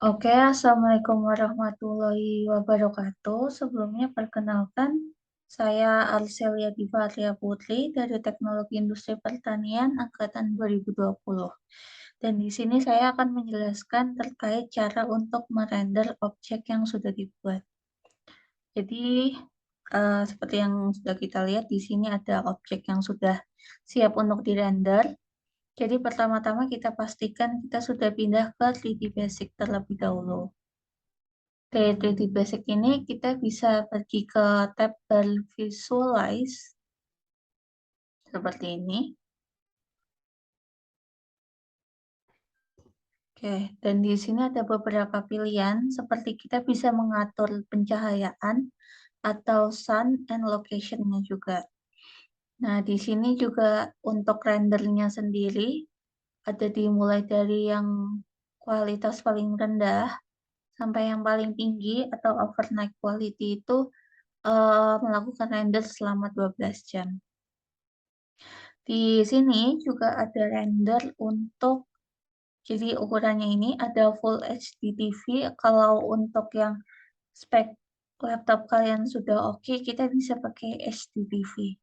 Oke, Assalamualaikum warahmatullahi wabarakatuh. Sebelumnya perkenalkan, saya Arselia Diva Arya Putri dari Teknologi Industri Pertanian Angkatan 2020. Dan di sini saya akan menjelaskan terkait cara untuk merender objek yang sudah dibuat. Jadi, seperti yang sudah kita lihat di sini ada objek yang sudah siap untuk dirender. Jadi pertama-tama kita pastikan kita sudah pindah ke 3D Basic terlebih dahulu. Dari 3D Basic ini kita bisa pergi ke tab Visualize seperti ini. Oke, dan di sini ada beberapa pilihan seperti kita bisa mengatur pencahayaan atau sun and location-nya juga. Nah, di sini juga untuk rendernya sendiri ada dimulai dari yang kualitas paling rendah sampai yang paling tinggi atau overnight quality itu melakukan render selama 12 jam. Di sini juga ada render untuk, jadi ukurannya ini ada Full HD TV. Kalau untuk yang spek laptop kalian sudah oke, kita bisa pakai HD TV.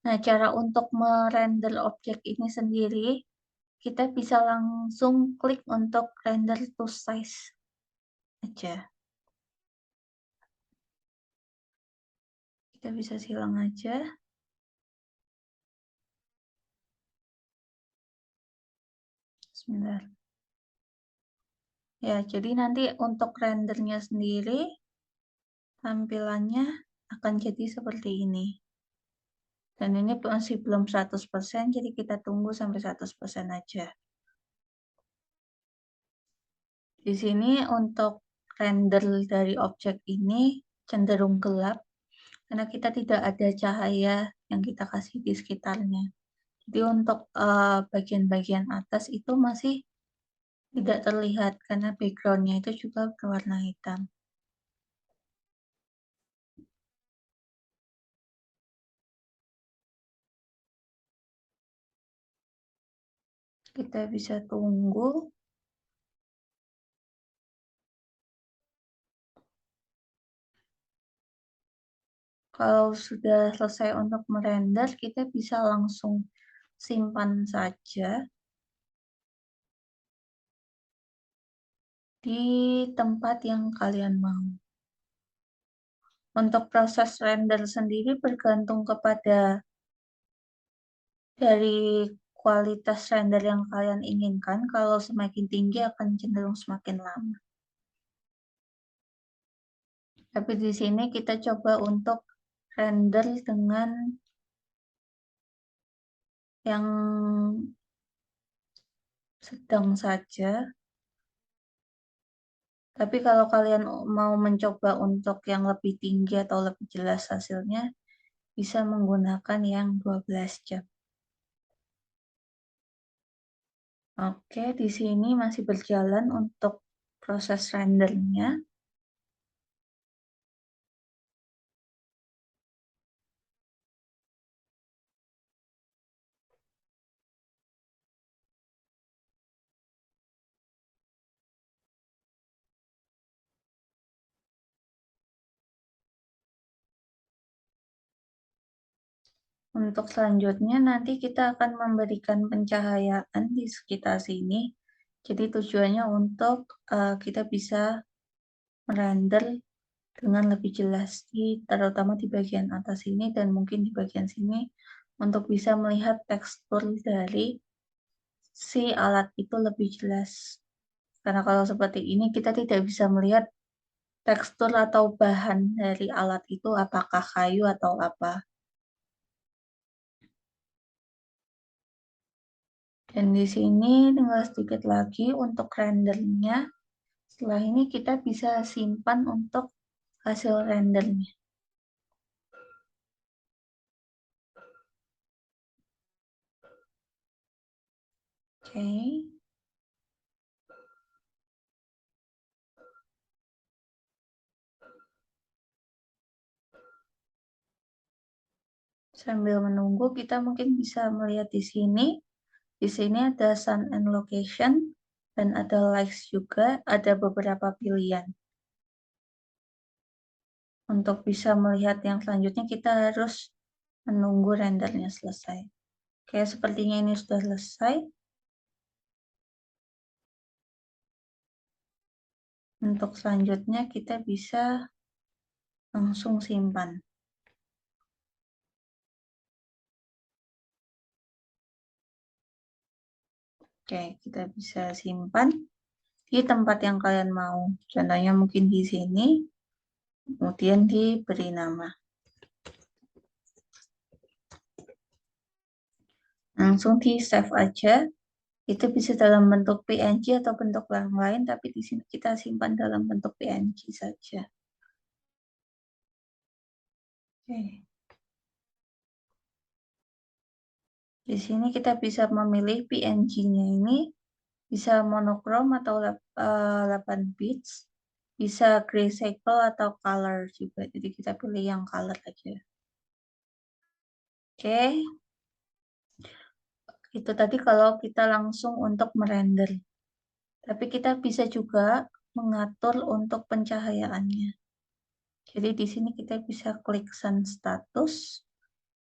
Nah, cara untuk merender objek ini sendiri, kita bisa langsung klik untuk render to size aja. Kita bisa silang aja. Sebentar. Ya, jadi nanti untuk rendernya sendiri, tampilannya akan jadi seperti ini. Dan ini masih belum 100%, jadi kita tunggu sampai 100% aja. Di sini untuk render dari objek ini cenderung gelap, karena kita tidak ada cahaya yang kita kasih di sekitarnya. Jadi untuk bagian-bagian atas itu masih tidak terlihat, karena backgroundnya itu juga berwarna hitam. Kita bisa tunggu. Kalau sudah selesai untuk merender, kita bisa langsung simpan saja di tempat yang kalian mau. Untuk proses render sendiri bergantung kepada dari kualitas render yang kalian inginkan. Kalau semakin tinggi akan cenderung semakin lama. Tapi di sini kita coba untuk render dengan yang sedang saja. Tapi kalau kalian mau mencoba untuk yang lebih tinggi atau lebih jelas hasilnya, bisa menggunakan yang 12 jam. Oke, di sini masih berjalan untuk proses rendernya. Untuk selanjutnya nanti kita akan memberikan pencahayaan di sekitar sini. Jadi tujuannya untuk kita bisa merender dengan lebih jelas terutama di bagian atas ini dan mungkin di bagian sini untuk bisa melihat tekstur dari si alat itu lebih jelas. Karena kalau seperti ini kita tidak bisa melihat tekstur atau bahan dari alat itu apakah kayu atau apa. Dan di sini tinggal sedikit lagi untuk rendernya. Setelah ini kita bisa simpan untuk hasil rendernya. Oke. Sambil menunggu kita mungkin bisa melihat di sini. Di sini ada sun and location. dan ada likes juga, ada beberapa pilihan. Untuk bisa melihat yang selanjutnya, kita harus menunggu rendernya selesai. Oke, sepertinya ini sudah selesai. Untuk selanjutnya, kita bisa langsung simpan. Oke, kita bisa simpan di tempat yang kalian mau. Contohnya mungkin di sini, kemudian diberi nama. Langsung di save aja. Itu bisa dalam bentuk PNG atau bentuk yang lain, tapi di sini kita simpan dalam bentuk PNG saja. Oke. Di sini kita bisa memilih PNG-nya ini bisa monokrom atau 8 bits, bisa grayscale atau color juga. Jadi kita pilih yang color aja. Oke, itu tadi kalau kita langsung untuk merender. Tapi kita bisa juga mengatur untuk pencahayaannya. Jadi di sini kita bisa klik sun status.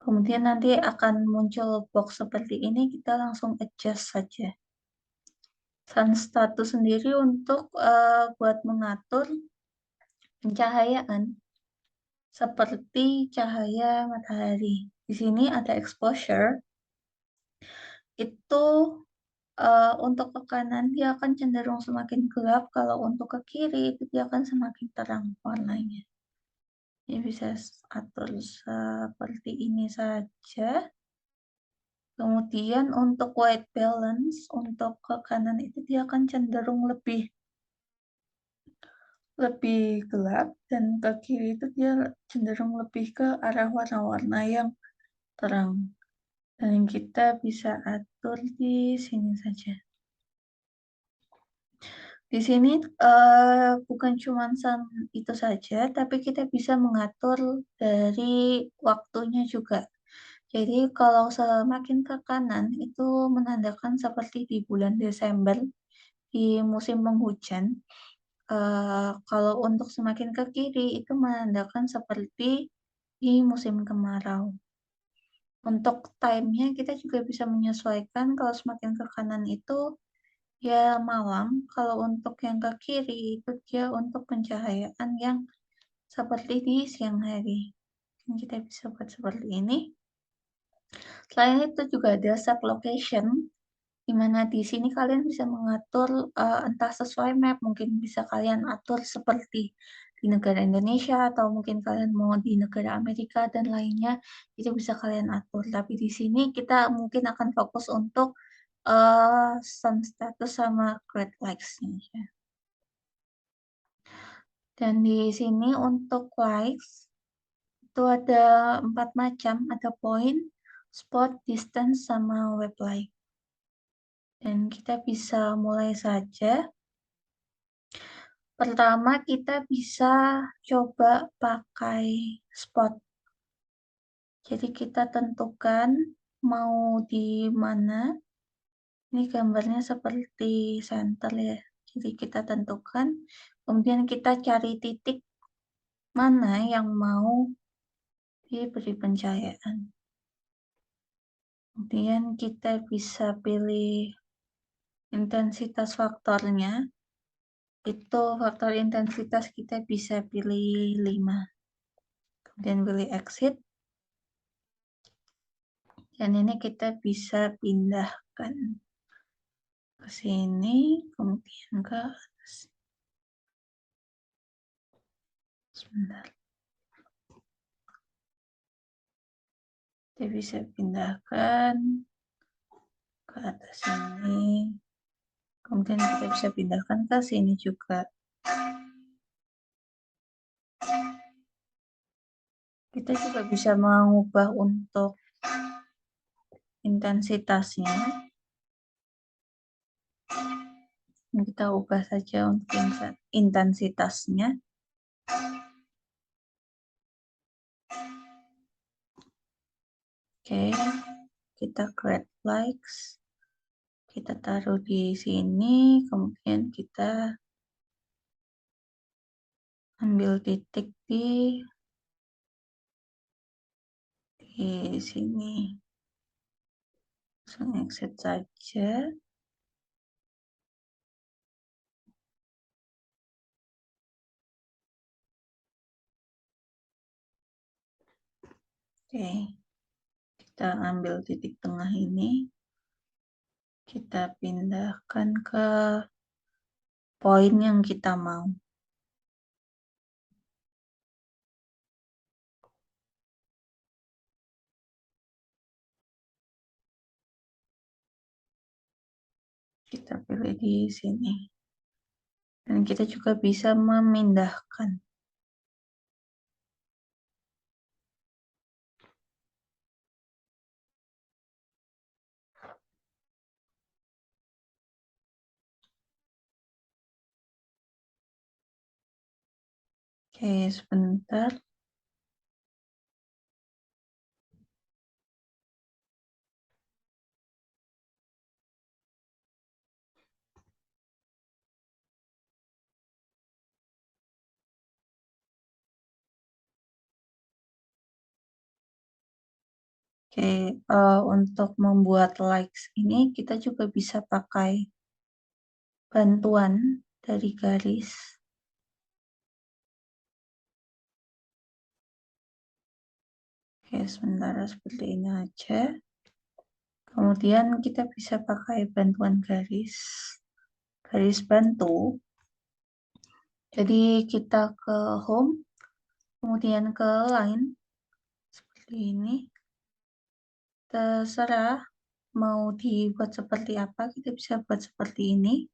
Kemudian nanti akan muncul box seperti ini, kita langsung adjust saja. Sun status sendiri untuk buat mengatur pencahayaan seperti cahaya matahari. Di sini ada exposure, itu untuk ke kanan dia akan cenderung semakin gelap, kalau untuk ke kiri itu dia akan semakin terang warnanya. Ini bisa atur seperti ini saja. Kemudian untuk white balance, untuk ke kanan itu dia akan cenderung lebih gelap, dan ke kiri itu dia cenderung lebih ke arah warna-warna yang terang. Dan kita bisa atur di sini saja. Di sini bukan cuma itu saja, tapi kita bisa mengatur dari waktunya juga. Jadi kalau semakin ke kanan itu menandakan seperti di bulan Desember di musim penghujan. Kalau untuk semakin ke kiri itu menandakan seperti di musim kemarau. Untuk time-nya kita juga bisa menyesuaikan, kalau semakin ke kanan itu ya malam, kalau untuk yang ke kiri itu dia untuk pencahayaan yang seperti di siang hari. Kita bisa buat seperti ini. Selain itu juga ada set location, di mana di sini kalian bisa mengatur entah sesuai map, mungkin bisa kalian atur seperti di negara Indonesia atau mungkin kalian mau di negara Amerika dan lainnya, itu bisa kalian atur. Tapi di sini kita mungkin akan fokus untuk sun status sama great likes-nya ya. Dan di sini untuk likes itu ada 4 macam, ada point, spot, distance, sama web like. Dan kita bisa mulai saja. Pertama kita bisa coba pakai spot. Jadi kita tentukan mau di mana. Ini gambarnya seperti center ya. Jadi kita tentukan, kemudian kita cari titik mana yang mau diberi pencahayaan. Kemudian kita bisa pilih intensitas faktornya. Itu faktor intensitas kita bisa pilih 5. Kemudian pilih exit. Dan ini kita bisa pindahkan ke sini, kemudian ke atas. Sebentar. Kita bisa pindahkan ke atas ini. Kemudian kita bisa pindahkan ke sini juga. Kita juga bisa mengubah untuk intensitasnya. Kita ubah saja untuk intensitasnya. Oke, kita create likes. Kita taruh di sini, kemudian kita ambil titik di sini. Langsung exit saja. Oke, kita ambil titik tengah ini, kita pindahkan ke poin yang kita mau. Kita pilih di sini. Dan kita juga bisa memindahkan. Oke, sebentar. Oke, untuk membuat likes ini kita juga bisa pakai bantuan dari garis. Oke, sementara seperti ini aja. Kemudian kita bisa pakai bantuan garis bantu. Jadi kita ke home, kemudian ke line, seperti ini. Terserah mau dibuat seperti apa, kita bisa buat seperti ini.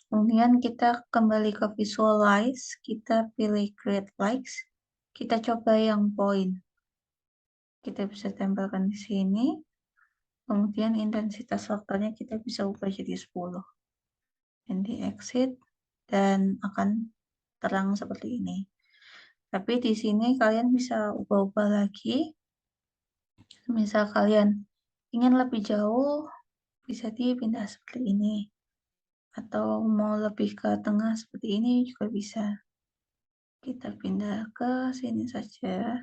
Kemudian kita kembali ke visualize, kita pilih create likes, kita coba yang point. Kita bisa tempelkan di sini. Kemudian intensitas faktornya kita bisa ubah jadi 10. Dan di exit dan akan terang seperti ini. Tapi di sini kalian bisa ubah-ubah lagi. Misal kalian ingin lebih jauh, bisa dipindah seperti ini. Atau mau lebih ke tengah seperti ini juga bisa. Kita pindah ke sini saja.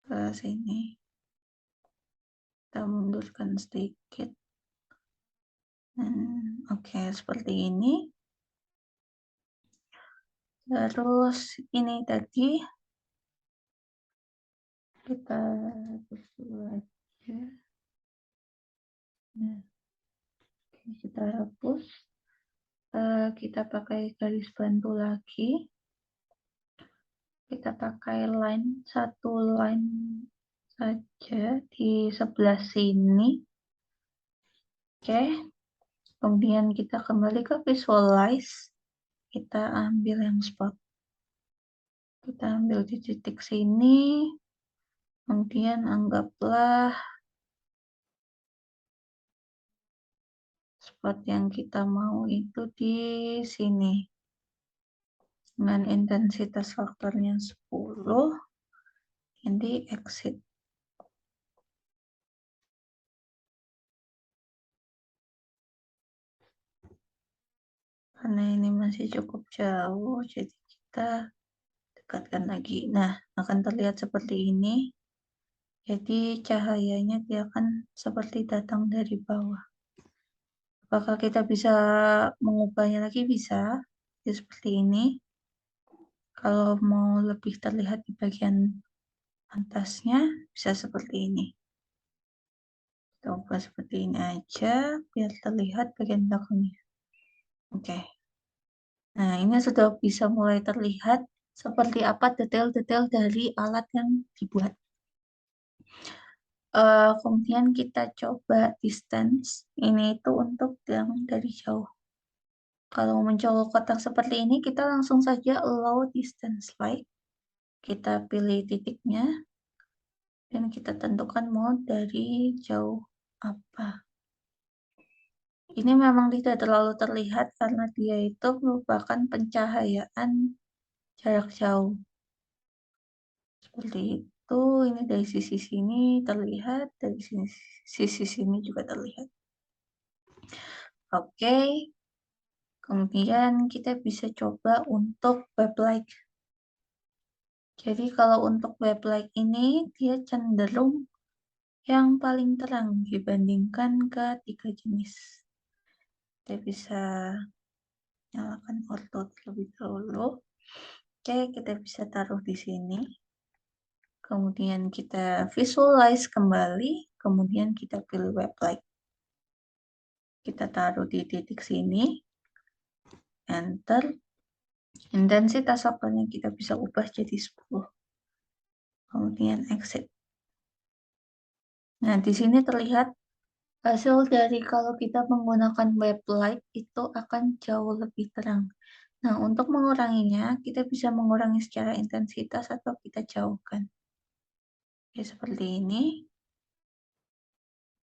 Ke sini. Kita mundurkan sedikit. Oke, seperti ini. Terus ini tadi kita hapus dulu aja. Nah, kita hapus. Kita pakai garis bantu lagi. Kita pakai satu line saja di sebelah sini. Oke. Kemudian kita kembali ke visualize. Kita ambil yang spot. Kita ambil di titik sini. Kemudian anggaplah spot yang kita mau itu di sini. Dengan intensitas faktornya 10. Jadi exit. Karena ini masih cukup jauh, jadi kita dekatkan lagi. Nah, akan terlihat seperti ini. Jadi cahayanya dia akan seperti datang dari bawah. Apakah kita bisa mengubahnya lagi? Bisa. Jadi seperti ini. Kalau mau lebih terlihat di bagian atasnya, bisa seperti ini. Kita ubah seperti ini aja, biar terlihat bagian belakangnya. Oke. Nah, ini sudah bisa mulai terlihat seperti apa detail-detail dari alat yang dibuat. Kemudian kita coba distance. Ini itu untuk yang dari jauh. Kalau mencolok kotak seperti ini, kita langsung saja allow distance light. Kita pilih titiknya, dan kita tentukan mau dari jauh apa. Ini memang tidak terlalu terlihat karena dia itu merupakan pencahayaan jarak jauh. Seperti itu ini dari sisi sini terlihat, dari sisi sini juga terlihat. Oke, kemudian kita bisa coba untuk web-like. Jadi kalau untuk web-like ini, dia cenderung yang paling terang dibandingkan ketiga jenis. Kita bisa nyalakan orto terlebih dahulu. Oke, kita bisa taruh di sini. Kemudian kita visualize kembali, kemudian kita pilih web-like. Kita taruh di titik sini, enter. Intensitas sokelnya kita bisa ubah jadi 10. Kemudian exit. Nah, di sini terlihat hasil dari kalau kita menggunakan web-like itu akan jauh lebih terang. Nah, untuk menguranginya, kita bisa mengurangi secara intensitas atau kita jauhkan. Ya, seperti ini.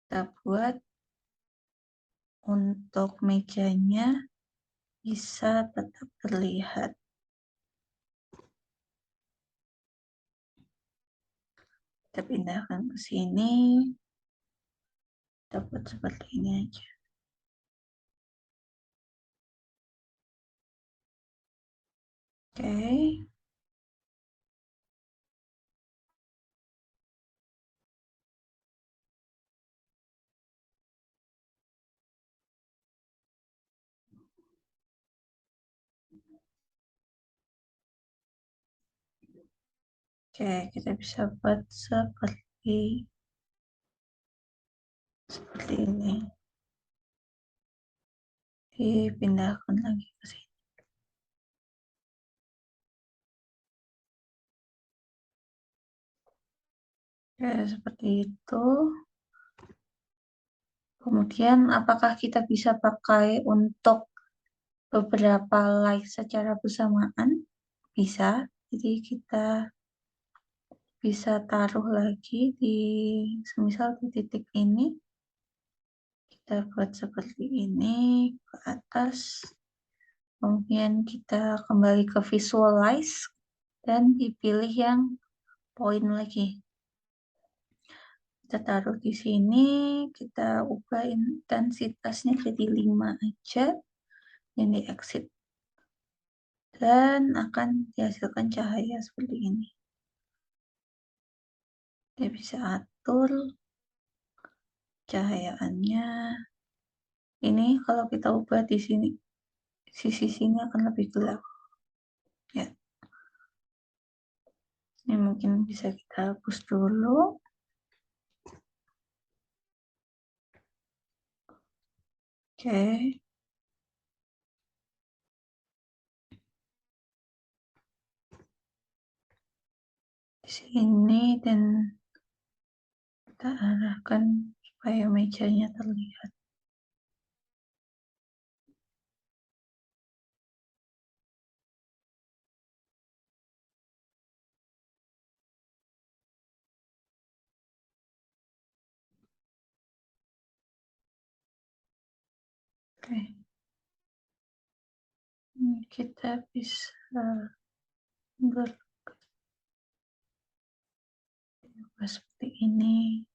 Kita buat untuk mejanya bisa tetap terlihat. Kita pindahkan ke sini. Kita buat seperti ini aja. Oke. Oke, kita bisa buat seperti ini. Dipindahkan lagi ke sini. Oke, seperti itu. Kemudian apakah kita bisa pakai untuk beberapa like secara bersamaan? Bisa. Jadi kita bisa taruh lagi di semisal di titik ini. Kita buat seperti ini ke atas. Kemudian kita kembali ke visualize dan dipilih yang poin lagi. Kita taruh di sini, kita ubah intensitasnya jadi 5 aja, dan di exit. Dan akan dihasilkan cahaya seperti ini. Kita bisa atur cahayaannya. Ini kalau kita ubah di sini, sisi sini akan lebih gelap. Ya. Ini mungkin bisa kita hapus dulu. Oke. Di sini dan kita arahkan supaya mejanya terlihat. Oke. Ini kita bisa berubah seperti ini.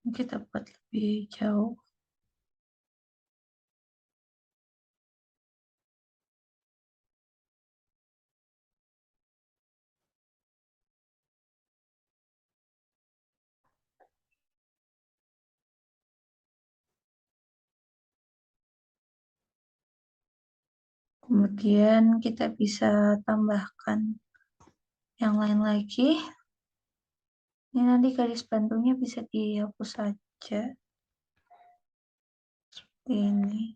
Kita buat lebih jauh. Kemudian kita bisa tambahkan yang lain lagi. Ini nanti garis bantunya bisa dihapus saja. Seperti ini.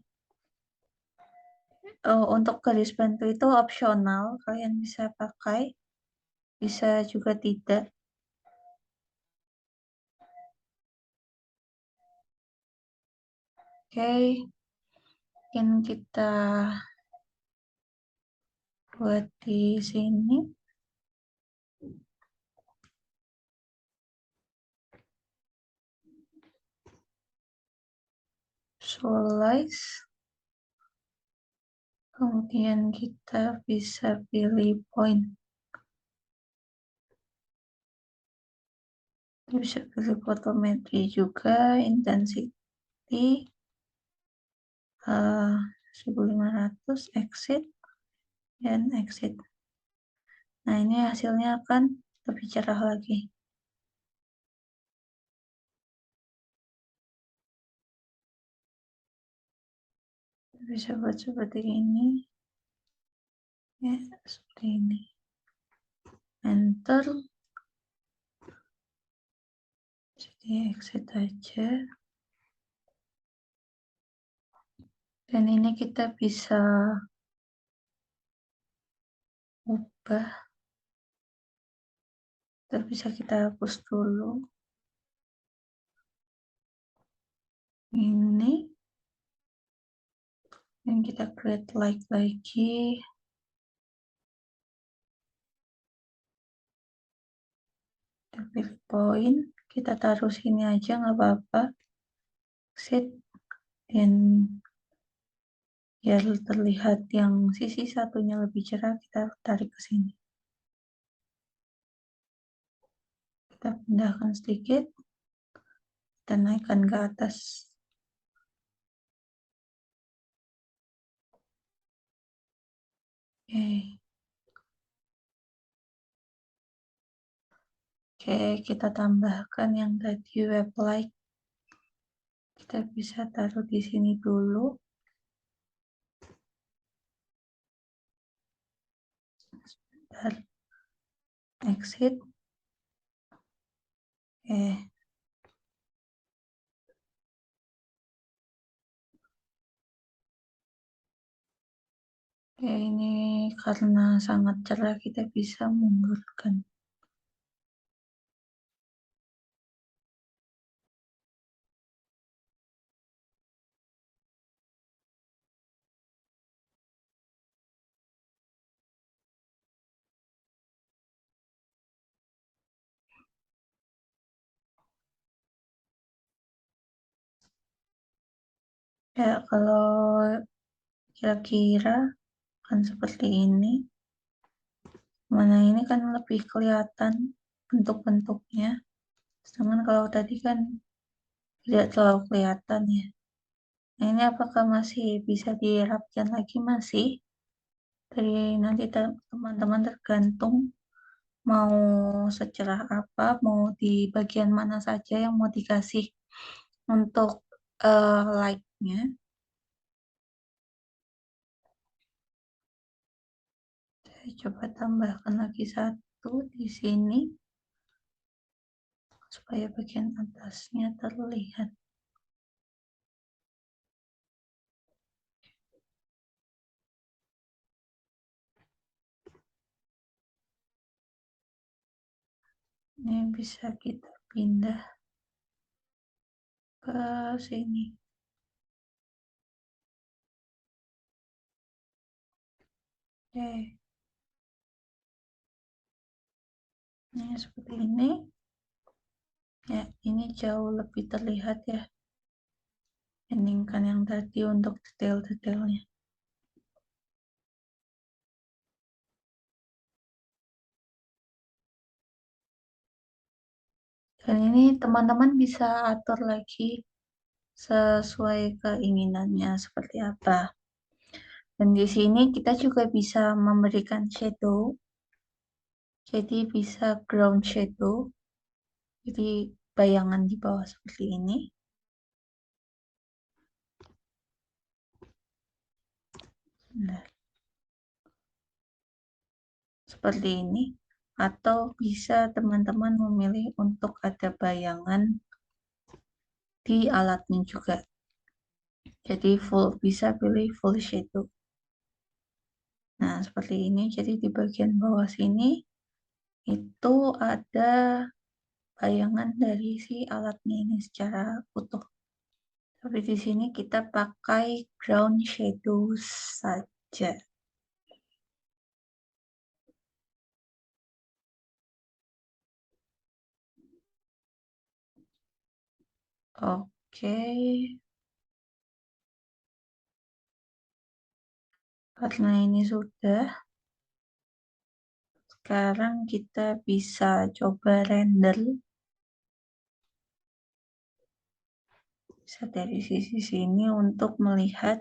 Oh, untuk garis bantu itu opsional, kalian bisa pakai, bisa juga tidak. Oke, mungkin kita buat di sini. Visualize. Kemudian kita bisa pilih point. Bisa pilih fotometri juga, intensity 1500 exit dan exit. Nah, ini hasilnya akan lebih cerah lagi. Bisa buat seperti ini. Ya, seperti ini. Enter. Jadi exit aja. Dan ini kita bisa ubah. Bisa kita hapus dulu. Ini. Dan kita create like lagi. Kita pilih point. Kita taruh sini aja nggak apa-apa. Exit. Dan biar terlihat yang sisi satunya lebih cerah, kita tarik ke sini. Kita pindahkan sedikit. Kita naikkan ke atas. Oke, kita tambahkan yang tadi web like. Kita bisa taruh di sini dulu. Sebentar. Exit. Oke. Oke, ini karena sangat cerah kita bisa mundurkan. Ya, kalau kira-kira kan seperti ini. Mana ini kan lebih kelihatan bentuk-bentuknya. Sedangkan kalau tadi kan tidak terlalu kelihatan ya. Nah, ini apakah masih bisa dirapikan lagi? Masih. Dari nanti teman-teman tergantung mau secerah apa, mau di bagian mana saja yang mau dikasih untuk like-nya. Saya coba tambahkan lagi satu di sini supaya bagian atasnya terlihat. Ini bisa kita pindah ke sini. Oke. Ini seperti ini. Ya, ini jauh lebih terlihat ya. Bandingkan yang tadi untuk detail-detailnya. Dan ini teman-teman bisa atur lagi sesuai keinginannya seperti apa. Dan di sini kita juga bisa memberikan shadow. Jadi bisa ground shadow. Jadi bayangan di bawah seperti ini. Nah, seperti ini. Atau bisa teman-teman memilih untuk ada bayangan di alatnya juga. Jadi bisa pilih full shadow. Nah, seperti ini. Jadi di bagian bawah sini itu ada bayangan dari si alatnya ini secara utuh. Tapi di sini kita pakai ground shadow saja. Oke. Karena ini sudah, sekarang kita bisa coba render. Bisa dari sisi sini untuk melihat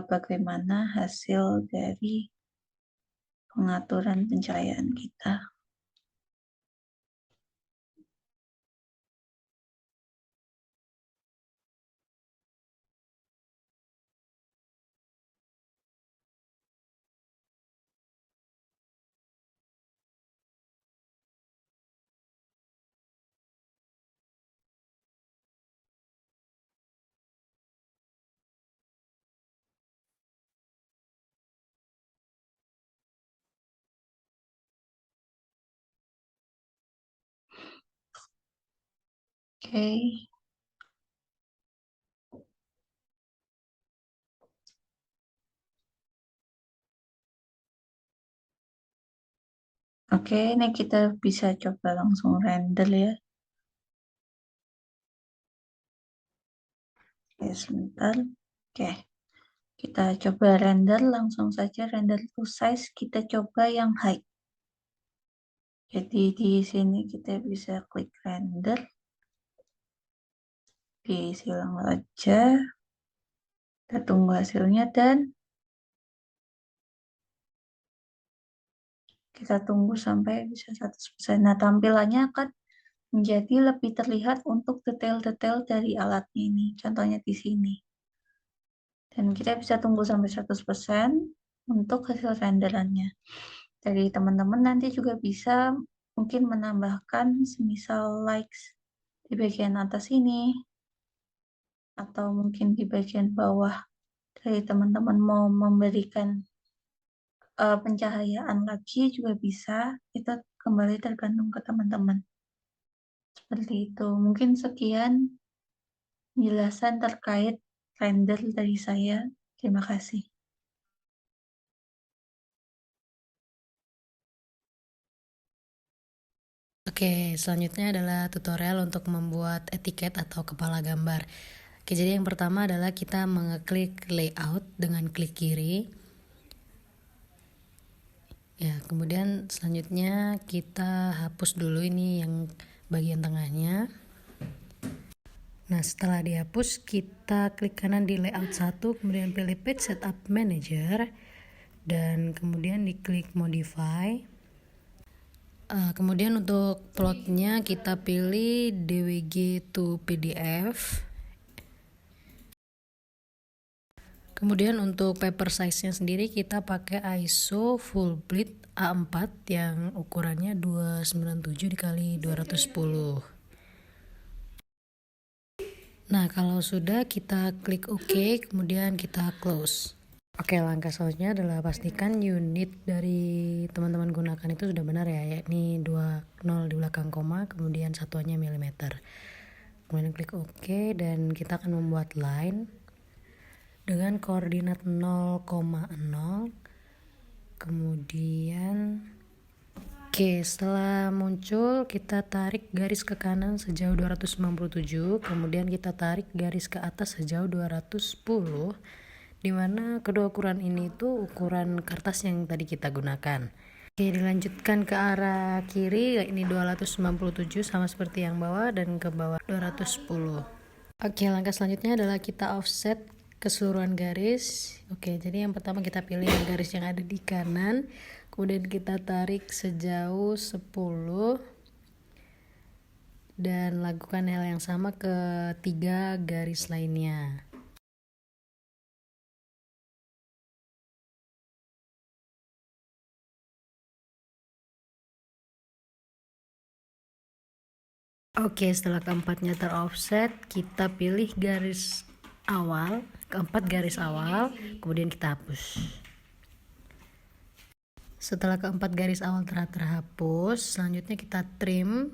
bagaimana hasil dari pengaturan pencahayaan kita. Oke. Oke, ini kita bisa coba langsung render ya. Oke, sebentar. Oke, kita coba render, langsung saja render to size, kita coba yang height. Jadi di sini kita bisa klik render, disilang aja, kita tunggu hasilnya dan kita tunggu sampai bisa 100%. Nah, tampilannya akan menjadi lebih terlihat untuk detail-detail dari alatnya ini. Contohnya di sini. Dan kita bisa tunggu sampai 100% untuk hasil renderannya. Dari teman-teman nanti juga bisa mungkin menambahkan semisal likes di bagian atas ini, atau mungkin di bagian bawah dari teman-teman mau memberikan pencahayaan lagi juga bisa. Itu kembali tergantung ke teman-teman. Seperti itu. Mungkin sekian penjelasan terkait render dari saya. Terima kasih. Oke, selanjutnya adalah tutorial untuk membuat etiket atau kepala gambar. Oke, jadi yang pertama adalah kita mengeklik layout dengan klik kiri. Ya, kemudian selanjutnya kita hapus dulu ini yang bagian tengahnya. Nah, setelah dihapus, kita klik kanan di layout 1, kemudian pilih page setup manager, dan kemudian diklik modify. Kemudian untuk plotnya kita pilih DWG to PDF. Kemudian untuk paper size-nya sendiri kita pakai ISO full bleed A4 yang ukurannya 297 dikali 210. Nah, kalau sudah kita klik OK, kemudian kita close. Oke, langkah selanjutnya adalah pastikan unit dari teman-teman gunakan itu sudah benar ya, yakni 20 di belakang koma, kemudian satuannya milimeter. Kemudian klik OK dan kita akan membuat line dengan koordinat 0,0. Kemudian setelah muncul kita tarik garis ke kanan sejauh 297, kemudian kita tarik garis ke atas sejauh 210, di mana kedua ukuran ini tuh ukuran kertas yang tadi kita gunakan. Dilanjutkan ke arah kiri, ini 297 sama seperti yang bawah, dan ke bawah 210. Langkah selanjutnya adalah kita offset keseluruhan garis. Jadi yang pertama kita pilih garis yang ada di kanan, kemudian kita tarik sejauh 10 dan lakukan hal yang sama ke 3 garis lainnya. Setelah keempatnya teroffset, kita pilih garis awal, keempat garis awal, kemudian kita hapus. Setelah keempat garis awal terhapus, selanjutnya kita trim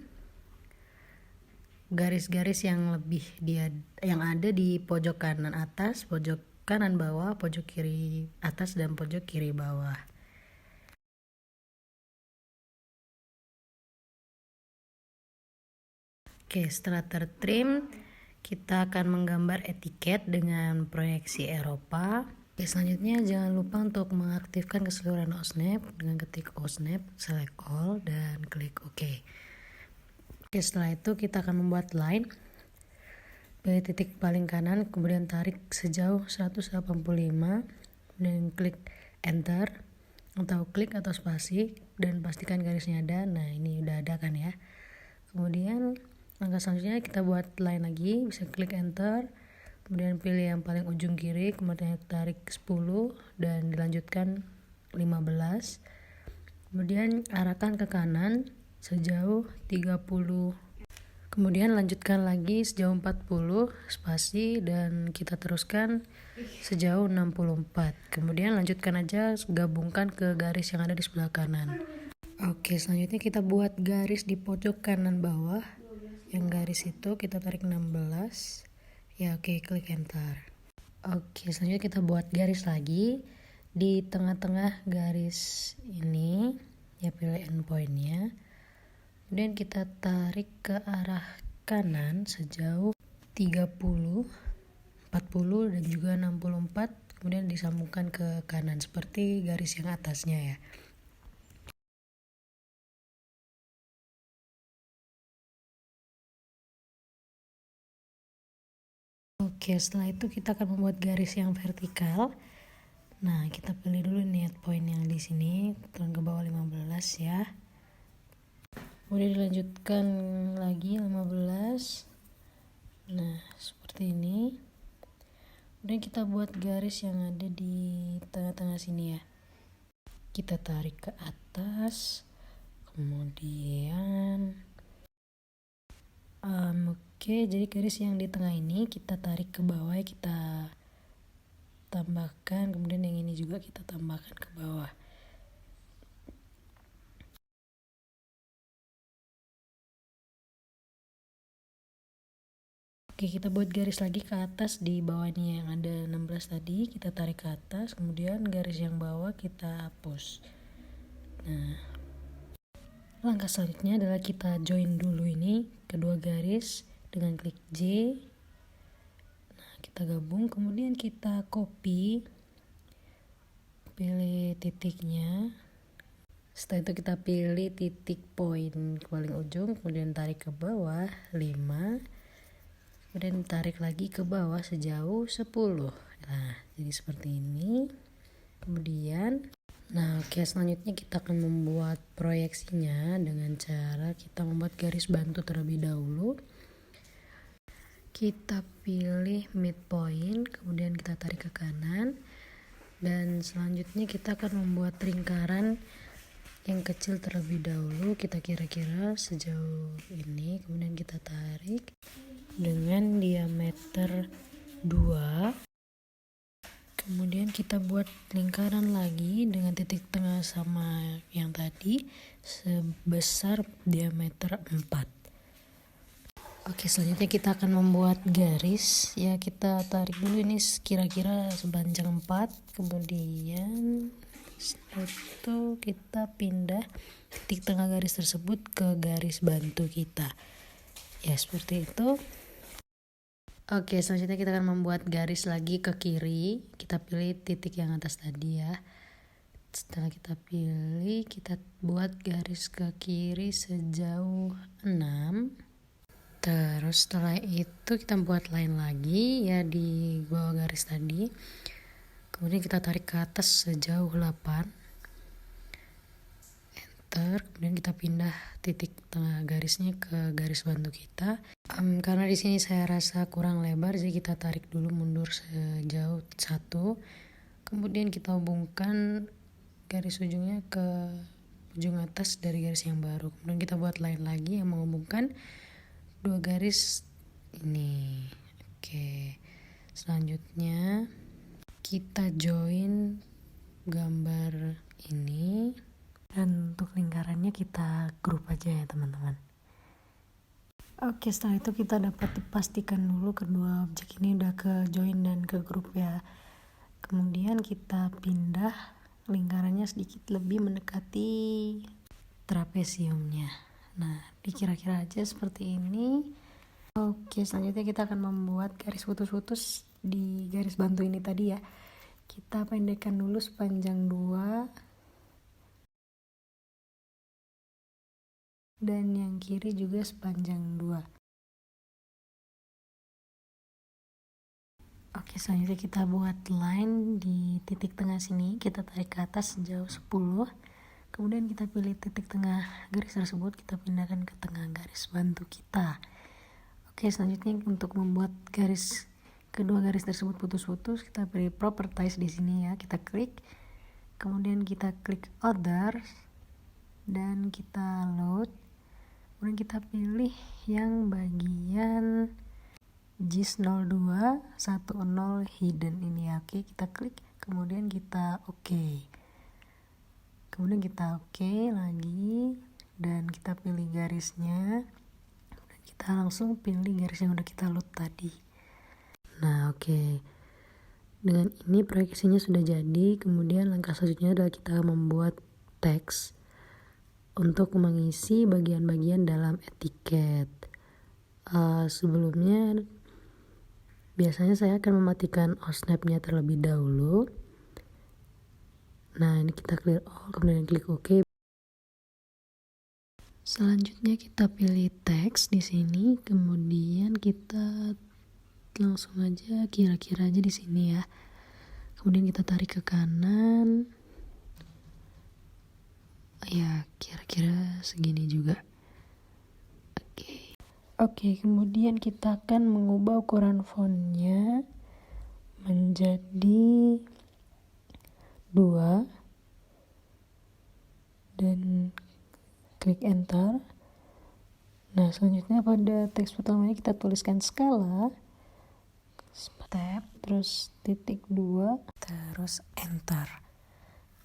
garis-garis yang ada di pojok kanan atas, pojok kanan bawah, pojok kiri atas, dan pojok kiri bawah. Setelah tertrim, kita akan menggambar etiket dengan proyeksi Eropa. Oke, selanjutnya jangan lupa untuk mengaktifkan keseluruhan OSNAP dengan ketik OSNAP, select all, dan klik OK. Oke, setelah itu kita akan membuat line. Pilih titik paling kanan, kemudian tarik sejauh 185, dan klik enter, atau klik atau spasi, dan pastikan garisnya ada. Nah, ini udah ada kan ya. Kemudian langkah selanjutnya kita buat line lagi, bisa klik enter, kemudian pilih yang paling ujung kiri, kemudian tarik 10 dan dilanjutkan 15, kemudian arahkan ke kanan sejauh 30, kemudian lanjutkan lagi sejauh 40, spasi, dan kita teruskan sejauh 64, kemudian lanjutkan aja, gabungkan ke garis yang ada di sebelah kanan. Oke, selanjutnya kita buat garis di pojok kanan bawah. Yang garis itu kita tarik 16. Ya, oke, klik enter. Oke, selanjutnya kita buat garis lagi di tengah-tengah garis ini. Ya, pilih endpointnya. Kemudian kita tarik ke arah kanan sejauh 30, 40, dan juga 64. Kemudian disambungkan ke kanan seperti garis yang atasnya ya. Oke, setelah itu kita akan membuat garis yang vertikal. Nah, kita pilih dulu niat point yang di sini, turun ke bawah 15 ya. Kemudian dilanjutkan lagi 15. Nah, seperti ini. Kemudian kita buat garis yang ada di tengah-tengah sini ya. Kita tarik ke atas. Kemudian oke, jadi garis yang di tengah ini kita tarik ke bawah, kita tambahkan, kemudian yang ini juga kita tambahkan ke bawah. Oke, kita buat garis lagi ke atas di bawahnya yang ada 16 tadi, kita tarik ke atas, kemudian garis yang bawah kita hapus. Nah, langkah selanjutnya adalah kita join dulu ini kedua garis dengan klik J. Nah, kita gabung, kemudian kita copy, pilih titiknya. Setelah itu kita pilih titik point paling ujung, kemudian tarik ke bawah 5, kemudian tarik lagi ke bawah sejauh 10. Nah, jadi seperti ini. Kemudian oke, selanjutnya kita akan membuat proyeksinya dengan cara kita membuat garis bantu terlebih dahulu. Kita pilih midpoint, kemudian kita tarik ke kanan, dan selanjutnya kita akan membuat lingkaran yang kecil terlebih dahulu. Kita kira-kira sejauh ini, kemudian kita tarik dengan diameter 2. Kemudian kita buat lingkaran lagi dengan titik tengah sama yang tadi sebesar diameter 4. Oke, selanjutnya kita akan membuat garis ya, kita tarik dulu ini kira-kira sepanjang 4, kemudian setelah itu kita pindah titik tengah garis tersebut ke garis bantu kita ya, seperti itu. Oke, selanjutnya kita akan membuat garis lagi ke kiri. Kita pilih titik yang atas tadi ya. Setelah kita pilih, kita buat garis ke kiri sejauh 6. Terus setelah itu kita buat line lagi ya di bawah garis tadi. Kemudian kita tarik ke atas sejauh 8. Kemudian kita pindah titik tengah garisnya ke garis bantu kita. Karena di sini saya rasa kurang lebar, jadi kita tarik dulu mundur sejauh 1. Kemudian kita hubungkan garis ujungnya ke ujung atas dari garis yang baru. Kemudian kita buat line lagi yang menghubungkan dua garis ini. Oke, selanjutnya kita join gambar ini. Dan untuk lingkarannya kita grup aja ya teman-teman. Oke, setelah itu kita dapat pastikan dulu kedua objek ini udah ke join dan ke grup ya. Kemudian kita pindah lingkarannya sedikit lebih mendekati trapesiumnya. Nah, dikira-kira aja seperti ini. Oke, selanjutnya kita akan membuat garis putus-putus di garis bantu ini tadi ya. kita pendekkan dulu sepanjang 2 dan yang kiri juga sepanjang 2. Oke, selanjutnya kita buat line di titik tengah sini, kita tarik ke atas sejauh 10. Kemudian kita pilih titik tengah garis tersebut, kita pindahkan ke tengah garis bantu kita. Oke, selanjutnya untuk membuat kedua garis tersebut putus-putus, kita pilih properties di sini ya, kita klik. Kemudian kita klik others dan kita load. Kemudian kita pilih yang bagian JIS02 10 hidden ini ya. Oke, kita klik, kemudian kita oke. Kemudian kita oke lagi dan kita pilih garisnya. Dan kita langsung pilih garis yang udah kita load tadi. Nah, oke. Dengan ini proyeksinya sudah jadi. Kemudian langkah selanjutnya adalah kita membuat teks untuk mengisi bagian-bagian dalam etiket. Sebelumnya biasanya saya akan mematikan OSNAP-nya terlebih dahulu. Nah, ini kita clear all, kemudian klik OK. Selanjutnya kita pilih teks di sini, kemudian kita langsung aja kira-kira aja di sini ya. Kemudian kita tarik ke kanan. Ya, kira-kira segini juga. Oke, kemudian kita akan mengubah ukuran fontnya menjadi 2 dan klik enter. Nah, selanjutnya pada teks pertamanya kita tuliskan skala, tab, terus titik 2, terus enter.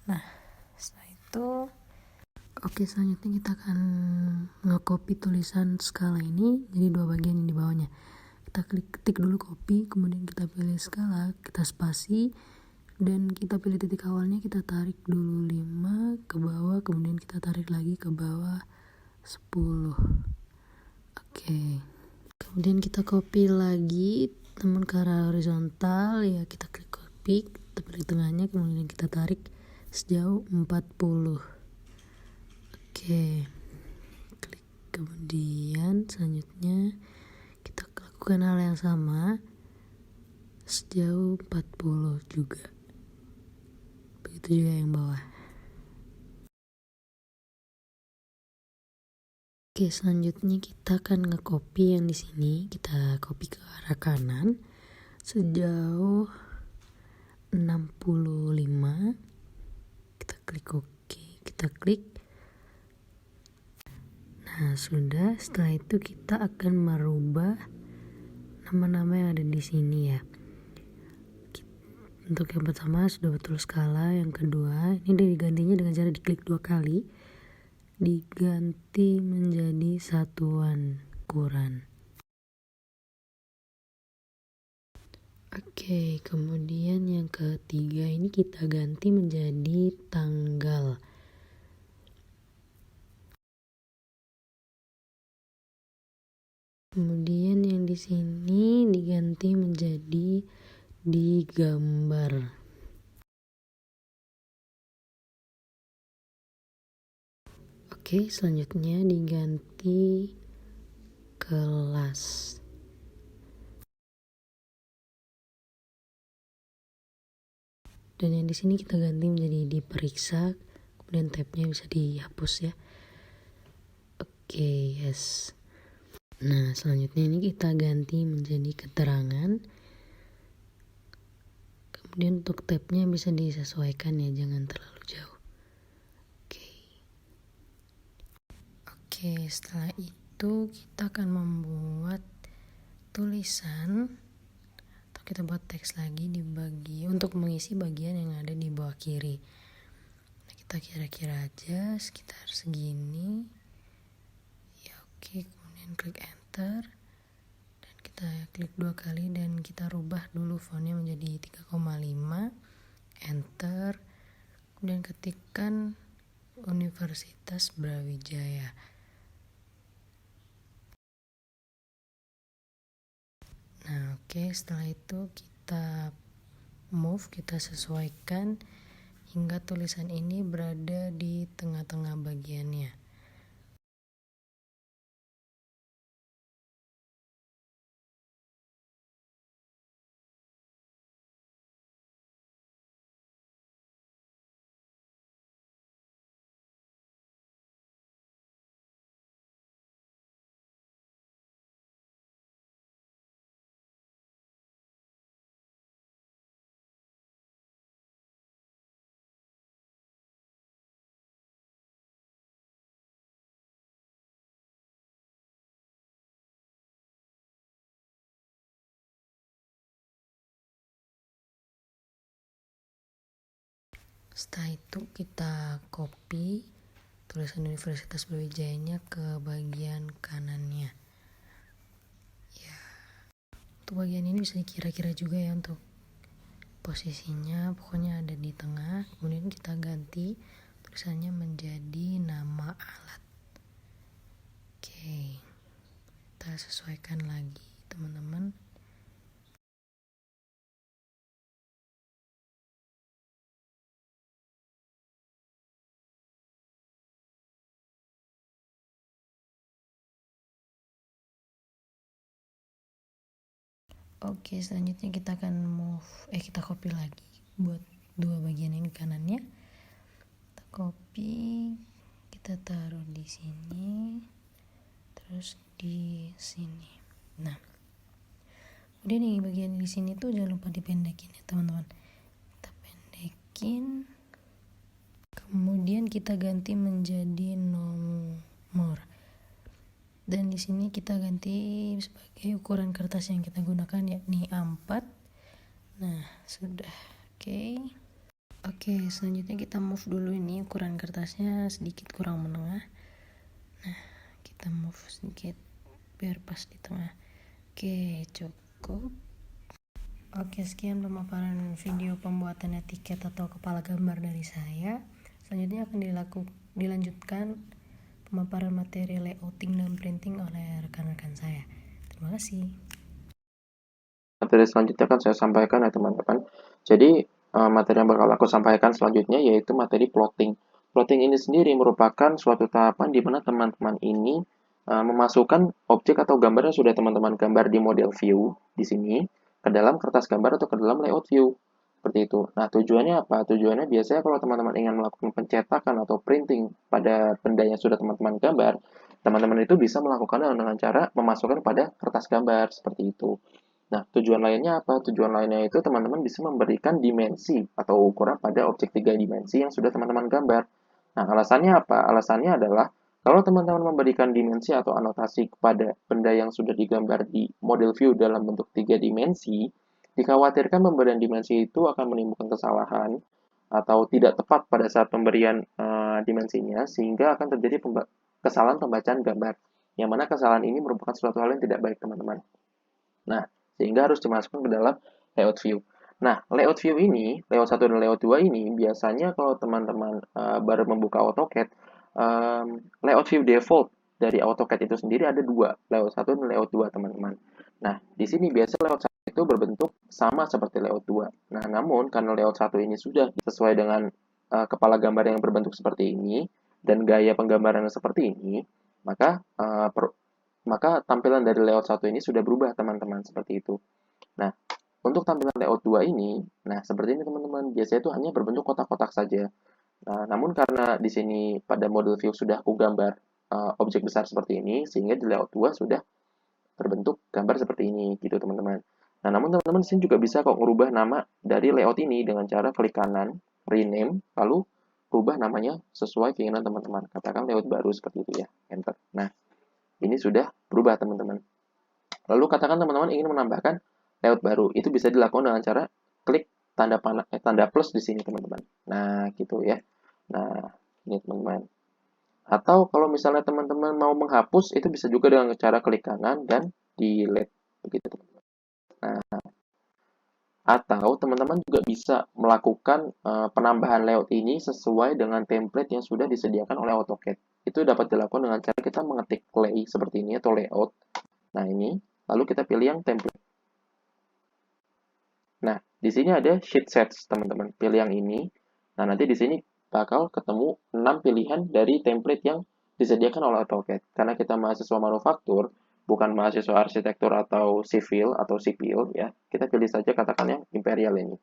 Nah, setelah itu oke, selanjutnya kita akan nge-copy tulisan skala ini jadi 2 bagian yang di bawahnya. Kita ketik dulu copy, kemudian kita pilih skala, kita spasi, dan kita pilih titik awalnya, kita tarik dulu 5 ke bawah, kemudian kita tarik lagi ke bawah 10. Oke. Kemudian kita copy lagi, namun ke arah horizontal, ya kita klik copy, kita pilih tengahnya, kemudian kita tarik sejauh 40. Oke. Klik, kemudian selanjutnya kita lakukan hal yang sama sejauh 40 juga. Begitu juga yang bawah. Oke, selanjutnya kita akan nge-copy yang di sini. Kita copy ke arah kanan sejauh 65. Kita klik OK, kita klik. Nah, sudah. Setelah itu kita akan merubah nama-nama yang ada di sini ya. Untuk yang pertama sudah betul skala, yang kedua ini digantinya dengan cara diklik 2 kali, diganti menjadi satuan ukuran. Oke, kemudian yang ketiga ini kita ganti menjadi tanggal. Kemudian yang di sini diganti menjadi digambar. Oke, selanjutnya diganti kelas. Dan yang di sini kita ganti menjadi diperiksa, kemudian tabnya bisa dihapus ya. Oke, yes. Nah, selanjutnya ini kita ganti menjadi keterangan. Kemudian untuk tabnya bisa disesuaikan ya, jangan terlalu jauh. Oke, setelah itu kita akan membuat tulisan atau kita buat teks lagi di untuk mengisi bagian yang ada di bawah kiri. Nah, kita kira-kira aja sekitar segini. Ya, oke, kemudian klik enter. Dan kita klik 2 kali dan kita rubah dulu fontnya menjadi 3,5. Enter. Kemudian ketikkan Universitas Brawijaya. Nah, oke, setelah itu kita move, kita sesuaikan hingga tulisan ini berada di tengah-tengah bagiannya. Setelah itu kita copy tulisan Universitas Brawijaya-nya ke bagian kanannya. Ya, untuk bagian ini bisa dikira-kira juga ya untuk posisinya, pokoknya ada di tengah. Kemudian kita ganti tulisannya menjadi nama alat. Oke, kita sesuaikan lagi teman-teman. Oke, selanjutnya kita akan kita copy lagi buat dua bagian ini kanannya. Kita copy, kita taruh di sini, terus di sini. Nah, udah nih bagian di sini tuh jangan lupa dipendekin ya teman-teman. Kita pendekin, kemudian kita ganti menjadi nomor. Dan di sini kita ganti sebagai ukuran kertas yang kita gunakan yakni A4. Nah, sudah. Oke, selanjutnya kita move dulu ini ukuran kertasnya sedikit kurang menengah. Nah, kita move sedikit biar pas di tengah. Oke, cukup. Oke, sekian pemaparan video pembuatan etiket atau kepala gambar dari saya. Selanjutnya akan dilanjutkan pemaparan materi layouting dan printing oleh rekan-rekan saya. Terima kasih. Materi selanjutnya akan saya sampaikan ya teman-teman. Jadi materi yang bakal aku sampaikan selanjutnya yaitu materi plotting. Plotting ini sendiri merupakan suatu tahapan di mana teman-teman ini memasukkan objek atau gambar yang sudah teman-teman gambar di model view di sini ke dalam kertas gambar atau ke dalam layout view. Seperti itu. Nah, tujuannya apa? Tujuannya biasanya kalau teman-teman ingin melakukan pencetakan atau printing pada benda yang sudah teman-teman gambar, teman-teman itu bisa melakukannya dengan cara memasukkan pada kertas gambar seperti itu. Nah, tujuan lainnya apa? Tujuan lainnya itu teman-teman bisa memberikan dimensi atau ukuran pada objek 3 dimensi yang sudah teman-teman gambar. Nah, alasannya apa? Alasannya adalah kalau teman-teman memberikan dimensi atau anotasi kepada benda yang sudah digambar di model view dalam bentuk 3 dimensi, dikhawatirkan pemberian dimensi itu akan menimbulkan kesalahan atau tidak tepat pada saat pemberian dimensinya, sehingga akan terjadi kesalahan pembacaan gambar. Yang mana kesalahan ini merupakan suatu hal yang tidak baik, teman-teman. Nah, sehingga harus dimasukkan ke dalam layout view. Nah, layout view ini, layout 1 dan layout 2 ini, biasanya kalau teman-teman baru membuka AutoCAD, layout view default dari AutoCAD itu sendiri ada dua, layout 1 dan layout 2, teman-teman. Nah, di sini biasa layout 1 itu berbentuk sama seperti layout 2. Nah, namun karena layout 1 ini sudah sesuai dengan kepala gambar yang berbentuk seperti ini, dan gaya penggambaran yang seperti ini, maka tampilan dari layout 1 ini sudah berubah, teman-teman, seperti itu. Nah, untuk tampilan layout 2 ini, nah seperti ini teman-teman, biasanya itu hanya berbentuk kotak-kotak saja. Nah, namun karena di sini pada model view sudah aku gambar objek besar seperti ini, sehingga di layout 2 sudah terbentuk gambar seperti ini, gitu teman-teman. Nah, namun teman-teman di sini juga bisa kok merubah nama dari layout ini dengan cara klik kanan, rename, lalu rubah namanya sesuai keinginan teman-teman. Katakan layout baru seperti itu ya, enter. Nah, ini sudah berubah teman-teman. Lalu katakan teman-teman ingin menambahkan layout baru, itu bisa dilakukan dengan cara klik tanda plus di sini teman-teman. Nah, gitu ya. Nah, ini teman-teman. Atau kalau misalnya teman-teman mau menghapus, itu bisa juga dengan cara klik kanan dan delete begitu. Nah, atau teman-teman juga bisa melakukan penambahan layout ini sesuai dengan template yang sudah disediakan oleh AutoCAD. Itu dapat dilakukan dengan cara kita mengetik lay seperti ini atau layout. Nah, ini lalu kita pilih yang template. Nah, di sini ada sheet sets, teman-teman. Pilih yang ini. Nah, nanti di sini bakal ketemu 6 pilihan dari template yang disediakan oleh AutoCAD. Karena kita mahasiswa manufaktur, bukan mahasiswa arsitektur atau sipil ya. Kita pilih saja katakan yang Imperial ini.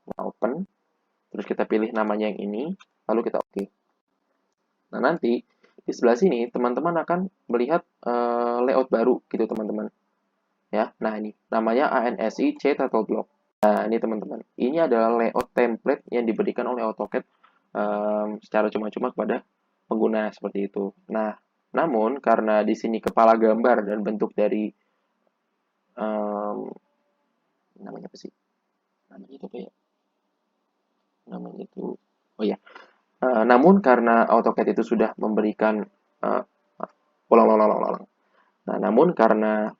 Nah, open, terus kita pilih namanya yang ini, lalu kita oke. Nah, nanti di sebelah sini teman-teman akan melihat layout baru gitu, teman-teman. Ya. Nah, ini namanya ANSI C Title Block. Nah, ini teman-teman. Ini adalah layout template yang diberikan oleh AutoCAD secara cuma-cuma kepada pengguna seperti itu. Nah, namun karena di sini kepala gambar dan bentuk dari namanya apa sih? Namanya itu apa ya? Namanya itu, oh ya. Namun karena AutoCAD itu sudah memberikan uh, ulang. Nah, namun karena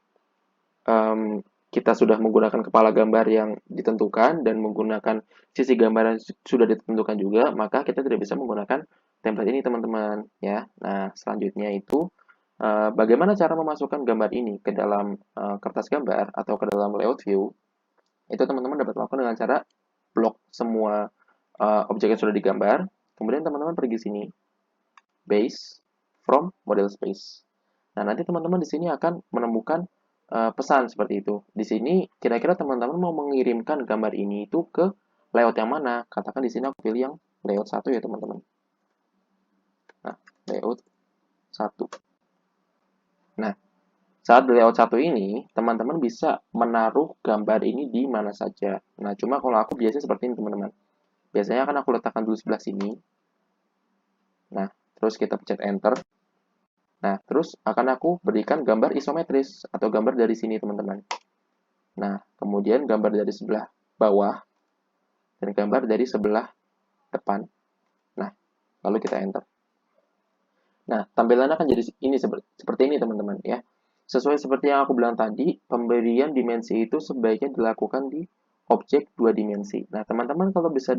kita sudah menggunakan kepala gambar yang ditentukan dan menggunakan sisi gambar yang sudah ditentukan juga, maka kita tidak bisa menggunakan template ini, teman-teman, ya. Nah, selanjutnya itu bagaimana cara memasukkan gambar ini ke dalam kertas gambar atau ke dalam layout view? Itu teman-teman dapat lakukan dengan cara blok semua objek yang sudah digambar, kemudian teman-teman pergi sini, base from model space. Nah, nanti teman-teman di sini akan menemukan pesan seperti itu. Di sini kira-kira teman-teman mau mengirimkan gambar ini itu ke layout yang mana? Katakan di sini aku pilih yang layout 1 ya, teman-teman. Nah, layout 1. Nah, saat layout 1 ini, teman-teman bisa menaruh gambar ini di mana saja. Nah, cuma kalau aku biasanya seperti ini, teman-teman. Biasanya akan aku letakkan dulu sebelah sini. Nah, terus kita pencet enter. Nah, terus akan aku berikan gambar isometris atau gambar dari sini, teman-teman. Nah, kemudian gambar dari sebelah bawah dan gambar dari sebelah depan. Nah, lalu kita enter. Nah, tampilannya akan jadi ini seperti ini, teman-teman, ya. Sesuai seperti yang aku bilang tadi, pemberian dimensi itu sebaiknya dilakukan di objek 2 dimensi. Nah, teman-teman kalau bisa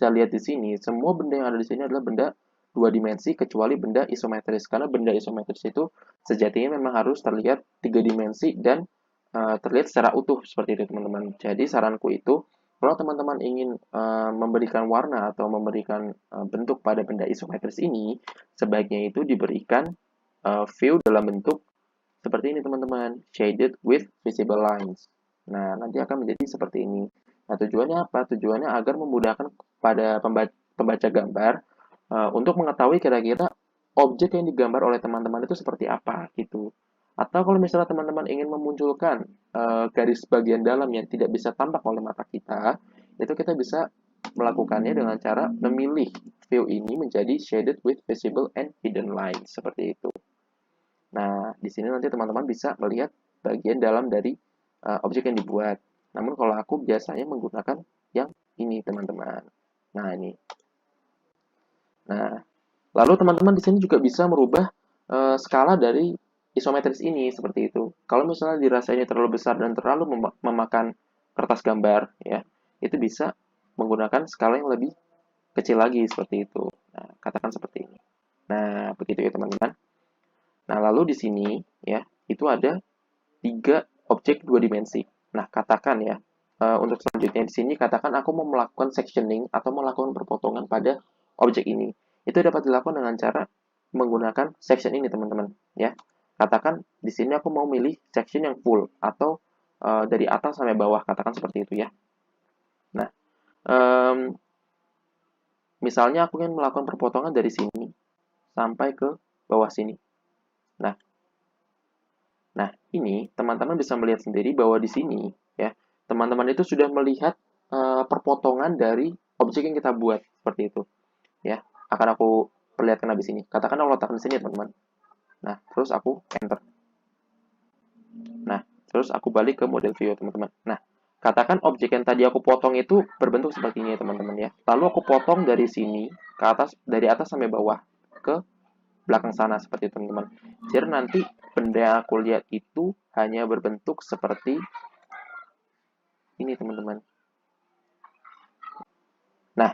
lihat di sini, semua benda yang ada di sini adalah benda 2 dimensi kecuali benda isometris. Karena benda isometris itu sejatinya memang harus terlihat 3 dimensi dan terlihat secara utuh seperti itu, teman-teman. Jadi saranku itu kalau teman-teman ingin memberikan warna atau memberikan bentuk pada benda isometris ini, sebaiknya itu diberikan view dalam bentuk seperti ini, teman-teman, shaded with visible lines. Nah, nanti akan menjadi seperti ini. Nah, tujuannya apa? Tujuannya agar memudahkan pada pembaca gambar untuk mengetahui kira-kira objek yang digambar oleh teman-teman itu seperti apa gitu. Atau kalau misalnya teman-teman ingin memunculkan garis bagian dalam yang tidak bisa tampak oleh mata kita, itu kita bisa melakukannya dengan cara memilih view ini menjadi shaded with visible and hidden lines seperti itu. Nah, di sini nanti teman-teman bisa melihat bagian dalam dari objek yang dibuat. Namun kalau aku biasanya menggunakan yang ini, teman-teman. Nah, ini. Nah, lalu teman-teman di sini juga bisa merubah skala dari isometris ini seperti itu. Kalau misalnya dirasanya terlalu besar dan terlalu memakan kertas gambar, ya, itu bisa menggunakan skala yang lebih kecil lagi seperti itu. Nah, katakan seperti ini. Nah, begitu ya, teman-teman. Nah, lalu di sini ya, itu ada 3 objek 2 dimensi. Nah, katakan ya, untuk selanjutnya di sini katakan aku mau melakukan sectioning atau melakukan perpotongan pada objek ini. Itu dapat dilakukan dengan cara menggunakan section ini, teman-teman, ya. Katakan di sini aku mau milih section yang full atau dari atas sampai bawah, katakan seperti itu ya. Nah, misalnya aku ingin melakukan perpotongan dari sini sampai ke bawah sini. Nah, ini teman-teman bisa melihat sendiri bahwa di sini ya, teman-teman itu sudah melihat perpotongan dari objek yang kita buat seperti itu. Ya, akan aku perlihatkan di sini. Katakan aku letakkan di sini, teman-teman. Nah, terus aku enter. Nah, terus aku balik ke model view, teman-teman. Nah, katakan objek yang tadi aku potong itu berbentuk seperti ini, teman-teman ya. Lalu aku potong dari sini ke atas, dari atas sampai bawah ke belakang sana seperti itu, teman-teman. Jadi nanti benda yang aku lihat itu hanya berbentuk seperti ini, teman-teman. Nah,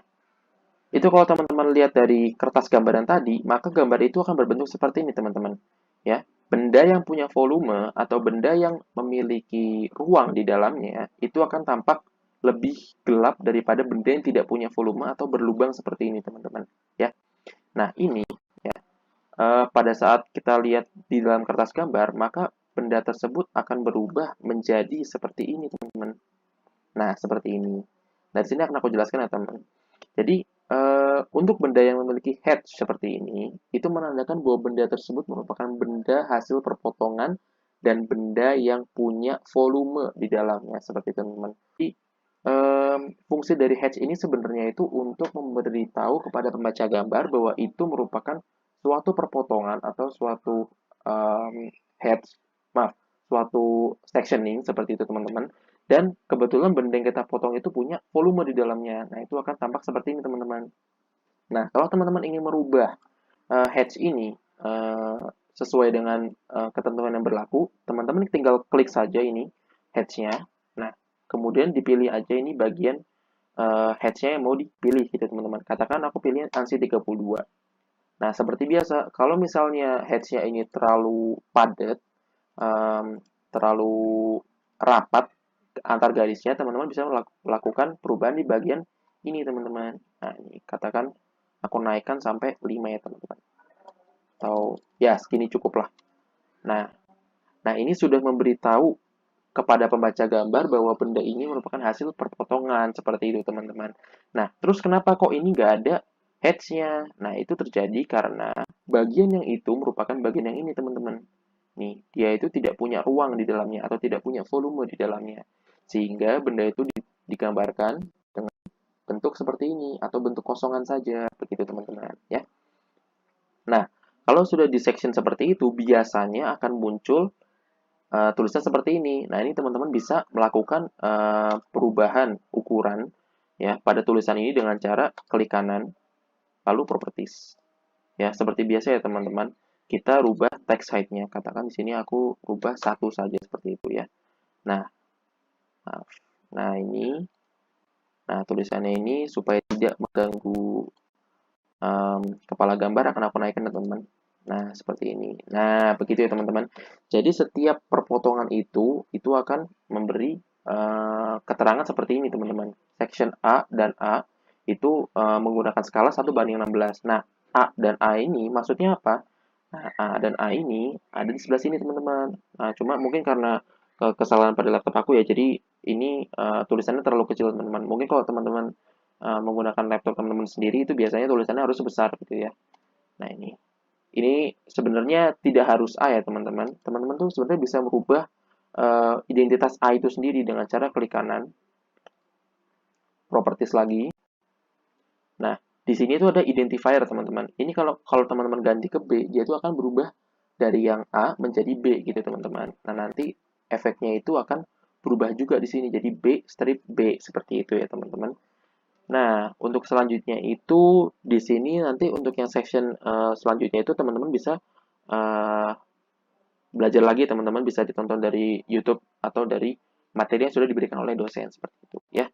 itu kalau teman-teman lihat dari kertas gambaran tadi, maka gambar itu akan berbentuk seperti ini, teman-teman. ya. Benda yang punya volume atau benda yang memiliki ruang di dalamnya itu akan tampak lebih gelap daripada benda yang tidak punya volume atau berlubang seperti ini, teman-teman, ya. Nah, ini pada saat kita lihat di dalam kertas gambar, maka benda tersebut akan berubah menjadi seperti ini, teman-teman. Nah, seperti ini. Nah, di sini akan aku jelaskan ya, teman. Jadi, untuk benda yang memiliki hedge seperti ini, itu menandakan bahwa benda tersebut merupakan benda hasil perpotongan dan benda yang punya volume di dalamnya, seperti itu, teman-teman. Jadi, fungsi dari hedge ini sebenarnya itu untuk memberitahu kepada pembaca gambar bahwa itu merupakan suatu perpotongan atau suatu hedge, maaf, suatu sectioning seperti itu, teman-teman. Dan kebetulan benda yang kita potong itu punya volume di dalamnya. Nah, itu akan tampak seperti ini, teman-teman. Nah, kalau teman-teman ingin merubah hedge ini sesuai dengan ketentuan yang berlaku, teman-teman tinggal klik saja ini hedge-nya. Nah, kemudian dipilih aja ini bagian hedge-nya yang mau dipilih gitu, teman-teman. Katakan aku pilih ANSI 32. Nah, seperti biasa, kalau misalnya hedge-nya ini terlalu padat, terlalu rapat antar garisnya, teman-teman bisa melakukan perubahan di bagian ini, teman-teman. Nah, ini katakan aku naikkan sampai 5 ya, teman-teman. Atau ya segini cukup lah. Nah, ini sudah memberitahu kepada pembaca gambar bahwa benda ini merupakan hasil perpotongan seperti itu, teman-teman. Nah, terus kenapa kok ini nggak ada hedge-nya? Nah, itu terjadi karena bagian yang itu merupakan bagian yang ini, teman-teman. Nih, dia itu tidak punya ruang di dalamnya atau tidak punya volume di dalamnya. Sehingga benda itu digambarkan dengan bentuk seperti ini atau bentuk kosongan saja, begitu, teman-teman, ya. Nah, kalau sudah di section seperti itu, biasanya akan muncul tulisan seperti ini. Nah, ini teman-teman bisa melakukan perubahan ukuran ya pada tulisan ini dengan cara klik kanan lalu properties. Ya, seperti biasa ya, teman-teman. Kita rubah text height-nya. Katakan di sini aku rubah 1 saja seperti itu ya. Nah, maaf. Nah, ini tulisannya ini supaya tidak mengganggu kepala gambar akan aku naikkan, teman-teman. Nah, seperti ini. Nah, begitu ya, teman-teman. Jadi setiap perpotongan itu akan memberi keterangan seperti ini, teman-teman. Section A dan A itu menggunakan skala 1:16. Nah, A dan A ini maksudnya apa? Nah, A dan A ini ada di sebelah sini, teman-teman. Nah, cuma mungkin karena kesalahan pada laptop aku ya, jadi ini tulisannya terlalu kecil, teman-teman. Mungkin kalau teman-teman menggunakan laptop teman-teman sendiri itu biasanya tulisannya harus sebesar gitu ya. Nah, ini sebenarnya tidak harus A ya, teman-teman. Teman-teman tuh sebenarnya bisa merubah identitas A itu sendiri dengan cara klik kanan, properties lagi. Nah, di sini itu ada identifier, teman-teman. Ini kalau teman-teman ganti ke B, dia itu akan berubah dari yang A menjadi B gitu, teman-teman. Nah, nanti efeknya itu akan berubah juga di sini jadi B strip B seperti itu ya, teman-teman. Nah, untuk selanjutnya itu di sini nanti untuk yang section selanjutnya itu teman-teman bisa belajar lagi, teman-teman bisa ditonton dari YouTube atau dari materi yang sudah diberikan oleh dosen seperti itu ya.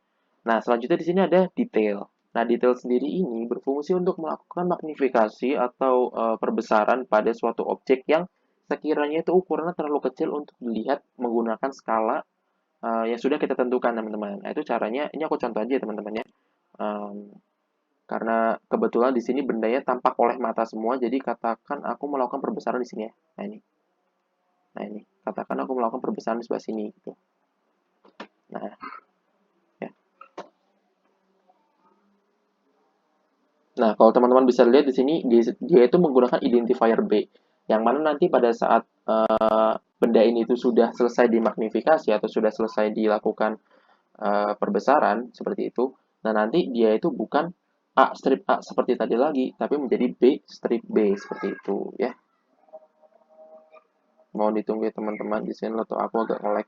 Nah, selanjutnya di sini ada detail. Nah, detail sendiri ini berfungsi untuk melakukan magnifikasi atau perbesaran pada suatu objek yang sekiranya itu ukurannya terlalu kecil untuk dilihat menggunakan skala yang sudah kita tentukan, teman-teman. Nah, itu caranya, ini aku contoh aja, teman-teman ya. Karena kebetulan di sini bendanya tampak oleh mata semua, jadi katakan aku melakukan perbesaran di sini ya. Nah ini, katakan aku melakukan perbesaran di sebelah sini gitu. Nah, ya. Nah, kalau teman-teman bisa lihat di sini dia itu menggunakan identifier B, yang mana nanti pada saat benda ini itu sudah selesai dimagnifikasi atau sudah selesai dilakukan perbesaran seperti itu. Nah, nanti dia itu bukan A strip A seperti tadi lagi, tapi menjadi B strip B seperti itu ya. Mau ditunggu ya, teman-teman, di sini atau aku agak nge-lag.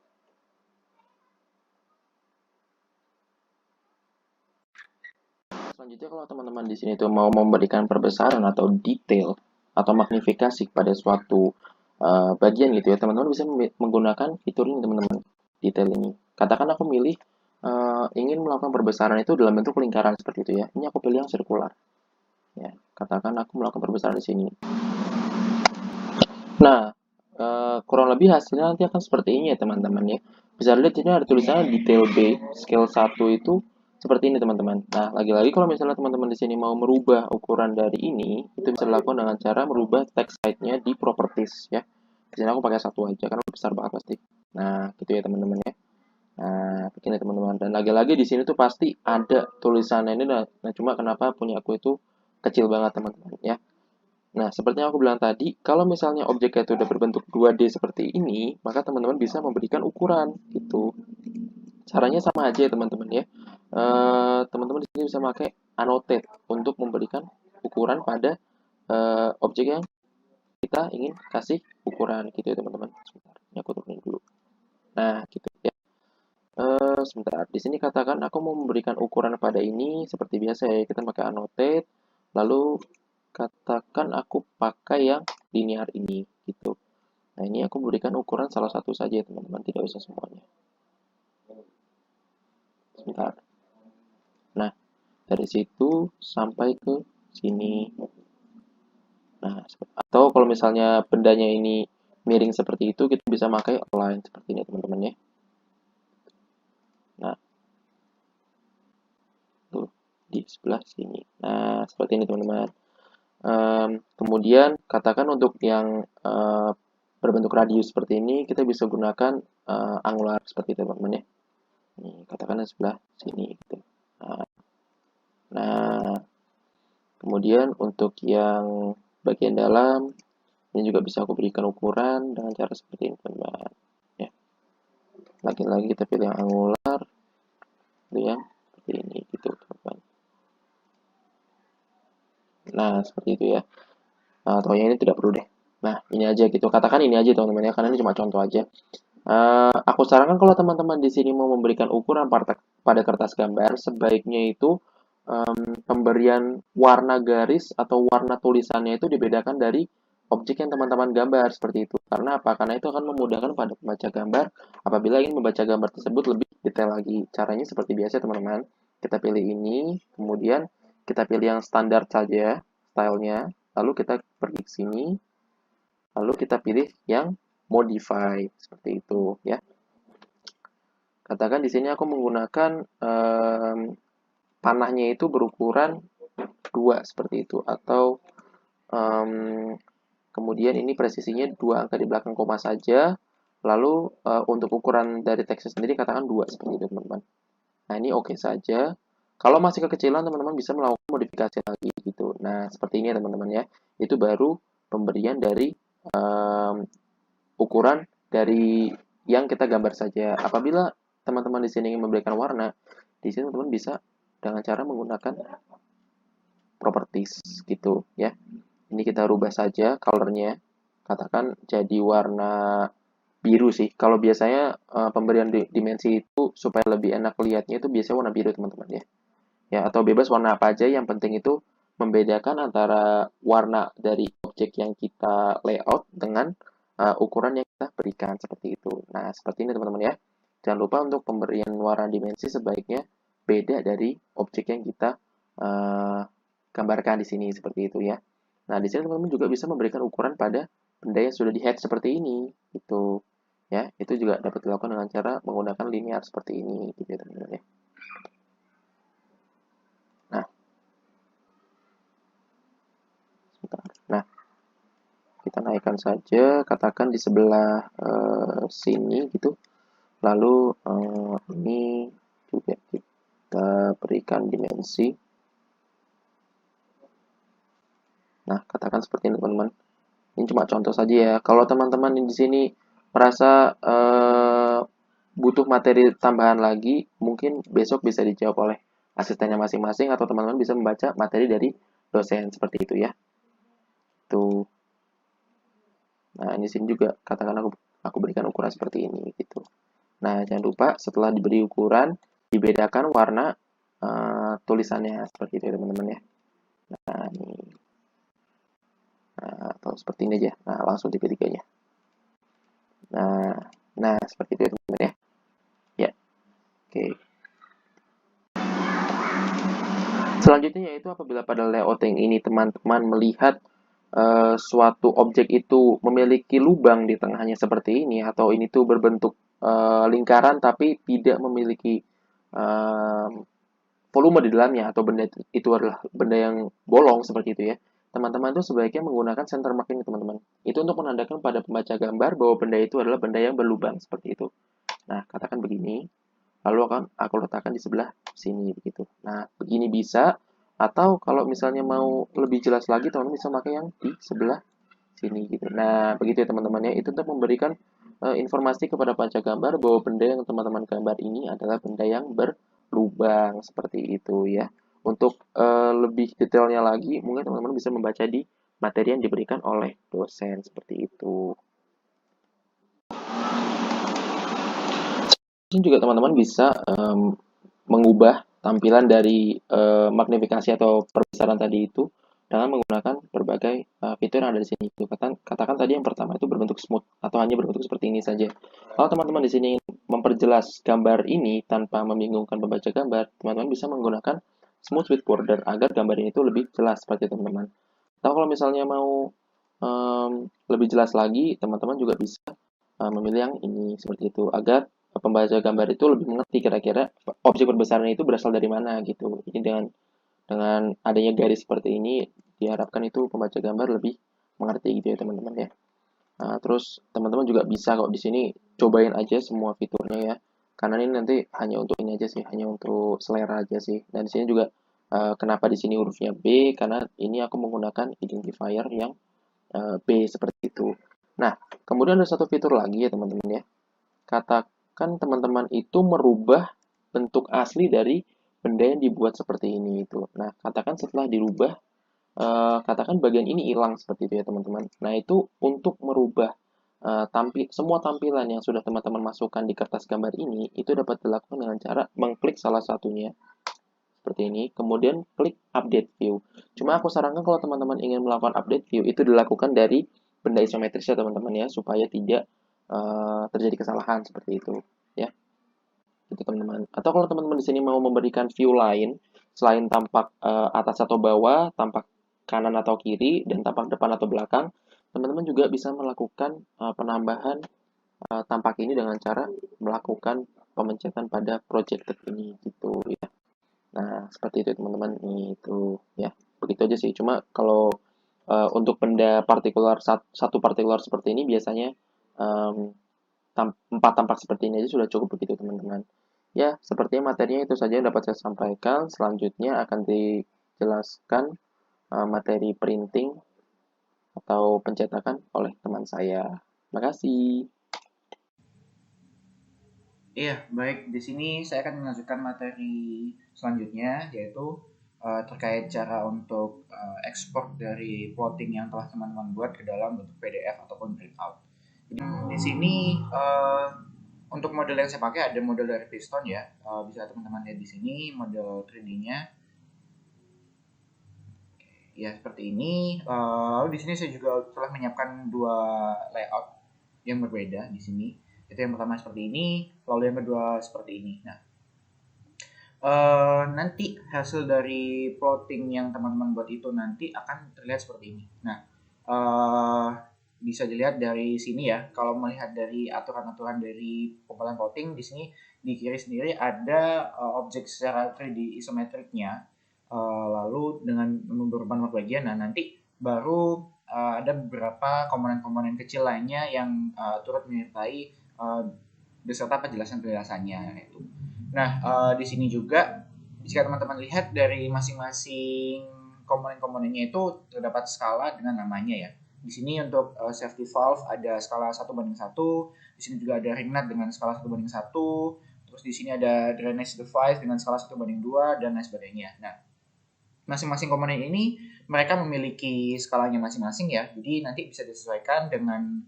Selanjutnya kalau teman-teman di sini tuh mau memberikan perbesaran atau detail atau magnifikasi pada suatu bagian gitu ya, teman-teman bisa menggunakan fitur ini, teman-teman, detail ini. Katakan aku milih ingin melakukan perbesaran itu dalam bentuk lingkaran seperti itu ya. Ini aku pilih yang sirkular. Ya, katakan aku melakukan perbesaran di sini. Nah, kurang lebih hasilnya nanti akan seperti ini ya teman-teman ya. Bisa lihat ini ada tulisannya detail B, scale 1 itu seperti ini teman-teman. Nah, lagi-lagi kalau misalnya teman-teman di sini mau merubah ukuran dari ini, itu bisa dilakukan dengan cara merubah text height-nya di properties ya. Di sini aku pakai satu aja karena besar banget pasti. Nah, gitu ya teman-teman ya. Nah, begini teman-teman. Dan lagi-lagi di sini tuh pasti ada tulisannya ini. Nah, cuma kenapa punya aku itu kecil banget teman-teman ya. Nah, seperti yang aku bilang tadi, kalau misalnya objeknya itu udah berbentuk 2D seperti ini, maka teman-teman bisa memberikan ukuran gitu. Caranya sama aja ya teman-teman ya. Teman-teman di sini bisa pakai annotate untuk memberikan ukuran pada objek yang kita ingin kasih ukuran gitu ya teman-teman. Sebentar, ini aku turunin dulu. Nah, gitu ya. Sebentar, di sini katakan aku mau memberikan ukuran pada ini seperti biasa ya, kita pakai annotate, lalu katakan aku pakai yang linear ini gitu. Nah, ini aku berikan ukuran salah satu saja teman-teman, tidak usah semuanya. Sebentar. Nah, dari situ sampai ke sini. Nah, atau kalau misalnya bendanya ini miring seperti itu, kita bisa pakai align seperti ini teman-teman ya. Nah, tuh di sebelah sini. Nah, seperti ini teman-teman. Kemudian katakan untuk yang berbentuk radius seperti ini, kita bisa gunakan angular seperti itu teman-teman ya. Nih, katakan di sebelah sini gitu. Nah, kemudian untuk yang bagian dalam, ini juga bisa aku berikan ukuran dengan cara seperti ini teman-teman. Ya, lagi-lagi kita pilih yang angular, itu yang seperti ini gitu teman-teman. Nah, seperti itu ya. Atau yang ini tidak perlu deh. Nah, ini aja gitu. Katakan ini aja teman-teman ya, karena ini cuma contoh aja. Aku sarankan kalau teman-teman di sini mau memberikan ukuran pada kertas gambar, sebaiknya itu pemberian warna garis atau warna tulisannya itu dibedakan dari objek yang teman-teman gambar seperti itu. Karena apa? Karena itu akan memudahkan pada pembaca gambar apabila ingin membaca gambar tersebut lebih detail lagi. Caranya seperti biasa teman-teman. Kita pilih ini, kemudian kita pilih yang standar saja stylenya, lalu kita pergi ke sini, lalu kita pilih yang modify seperti itu ya. Katakan di sini aku menggunakan panahnya itu berukuran 2 seperti itu atau kemudian ini presisinya 2 angka di belakang koma saja. Lalu untuk ukuran dari teksnya sendiri katakan 2 seperti itu teman-teman. Nah, ini oke saja. Kalau masih kekecilan teman-teman bisa melakukan modifikasi lagi gitu. Nah, seperti ini ya teman-teman ya. Itu baru pemberian dari ukuran dari yang kita gambar saja. Apabila teman-teman di sini ingin memberikan warna, di sini teman-teman bisa dengan cara menggunakan properties gitu ya. Ini kita rubah saja colornya. Katakan jadi warna biru sih. Kalau biasanya pemberian dimensi itu supaya lebih enak lihatnya itu biasanya warna biru teman-teman ya. Ya, atau bebas warna apa aja, yang penting itu membedakan antara warna dari objek yang kita layout dengan ukuran yang kita berikan seperti itu. Nah, seperti ini teman-teman ya. Jangan lupa untuk pemberian warna dimensi sebaiknya beda dari objek yang kita uh, gambarkan di sini seperti itu ya. Nah, di sini teman-teman juga bisa memberikan ukuran pada benda yang sudah di-head seperti ini gitu. Ya, itu juga dapat dilakukan dengan cara menggunakan linear seperti ini gitu ya teman-teman ya. Nah, Nah, kita naikkan saja, katakan di sebelah sini gitu. Lalu ini juga kita berikan dimensi. Nah, katakan seperti ini teman-teman. Ini cuma contoh saja ya. Kalau teman-teman di sini merasa butuh materi tambahan lagi, mungkin besok bisa dijawab oleh asistennya masing-masing atau teman-teman bisa membaca materi dari dosen seperti itu ya. Tuh. Nah, ini sini juga katakan aku berikan ukuran seperti ini gitu. Nah, jangan lupa setelah diberi ukuran dibedakan warna tulisannya seperti itu ya teman-teman ya. Nah, ini atau seperti ini aja. Nah, langsung tiga-tiganya. Nah, seperti itu ya teman-teman ya. Ya, oke. Selanjutnya yaitu apabila pada layouting ini teman-teman melihat suatu objek itu memiliki lubang di tengahnya seperti ini, atau ini tuh berbentuk lingkaran tapi tidak memiliki eh, volume di dalamnya, atau benda itu adalah benda yang bolong seperti itu ya. Teman-teman tuh sebaiknya menggunakan center mark ini, teman-teman. Itu untuk menandakan pada pembaca gambar bahwa benda itu adalah benda yang berlubang seperti itu. Nah, katakan begini, lalu akan aku letakkan di sebelah sini begitu. Nah, begini bisa, atau kalau misalnya mau lebih jelas lagi, teman-teman bisa pakai yang di sebelah sini gitu. Nah, begitu ya teman-teman ya. Itu untuk memberikan informasi kepada panca gambar bahwa benda yang teman-teman gambar ini adalah benda yang berlubang seperti itu ya. Untuk lebih detailnya lagi, mungkin teman-teman bisa membaca di materi yang diberikan oleh dosen seperti itu. Ini juga teman-teman bisa mengubah tampilan dari magnifikasi atau perbesaran tadi itu dengan menggunakan berbagai fitur yang ada di sini. Katakan tadi yang pertama itu berbentuk smooth atau hanya berbentuk seperti ini saja. Kalau teman-teman di sini ingin memperjelas gambar ini tanpa membingungkan pembaca gambar, teman-teman bisa menggunakan smooth with border agar gambar ini itu lebih jelas seperti teman-teman. Atau kalau misalnya mau lebih jelas lagi, teman-teman juga bisa memilih yang ini seperti itu agar pembaca gambar itu lebih mengerti kira-kira objek perbesaran itu berasal dari mana gitu. Ini dengan adanya garis seperti ini diharapkan itu pembaca gambar lebih mengerti gitu ya teman-teman ya. Nah, terus teman-teman juga bisa kok di sini cobain aja semua fiturnya ya. Karena ini nanti hanya untuk ini aja sih, hanya untuk selera aja sih. Dan di sini juga kenapa di sini hurufnya B, karena ini aku menggunakan identifier yang B seperti itu. Nah, kemudian ada satu fitur lagi ya teman-teman ya. Katakan teman-teman itu merubah bentuk asli dari benda yang dibuat seperti ini itu. Nah, katakan setelah dirubah, katakan bagian ini hilang seperti itu ya teman-teman. Nah, itu untuk merubah semua tampilan yang sudah teman-teman masukkan di kertas gambar ini, itu dapat dilakukan dengan cara mengklik salah satunya seperti ini, kemudian klik update view. Cuma aku sarankan kalau teman-teman ingin melakukan update view, itu dilakukan dari benda isometris ya teman-teman ya, supaya tidak terjadi kesalahan seperti itu ya. Itu teman-teman. Atau kalau teman-teman di sini mau memberikan view lain selain tampak atas atau bawah, tampak kanan atau kiri, dan tampak depan atau belakang, teman-teman juga bisa melakukan penambahan tampak ini dengan cara melakukan pemencatan pada projected ini gitu ya. Nah, seperti itu teman-teman. Itu ya. Begitu aja sih. Cuma kalau untuk benda partikular satu partikular seperti ini biasanya em, 4 tampak seperti ini aja sudah cukup begitu teman-teman. Ya, sepertinya materinya itu saja yang dapat saya sampaikan. Selanjutnya akan dijelaskan materi printing atau pencetakan oleh teman saya. Terima kasih. Iya, baik. Di sini saya akan mengajukan materi selanjutnya, yaitu terkait cara untuk ekspor dari plotting yang telah teman-teman buat ke dalam bentuk PDF ataupun printout. Jadi di sini untuk model yang saya pakai ada model dari piston ya. Bisa teman-teman lihat di sini model 3D-nya. Ya, seperti ini. Lalu di sini saya juga telah menyiapkan dua layout yang berbeda di sini. Itu yang pertama seperti ini, lalu yang kedua seperti ini. Nah, nanti hasil dari plotting yang teman-teman buat itu nanti akan terlihat seperti ini. Nah, bisa dilihat dari sini ya. Kalau melihat dari aturan-aturan dari pembuatan plotting, di sini di kiri sendiri ada objek secara 3D isometriknya. Lalu dengan beberapa nomor bagian, nah nanti baru ada beberapa komponen-komponen kecil lainnya yang turut menyertai beserta penjelasan-penjelasannya itu. Nah, di sini juga jika teman-teman lihat dari masing-masing komponen-komponennya itu terdapat skala dengan namanya ya. Di sini untuk safety valve ada skala 1:1, di sini juga ada ring nut dengan skala 1:1, terus di sini ada drainage device dengan skala 1:2 dan lain sebagainya. Nah, masing-masing komponen ini mereka memiliki skalanya masing-masing ya. Jadi nanti bisa disesuaikan dengan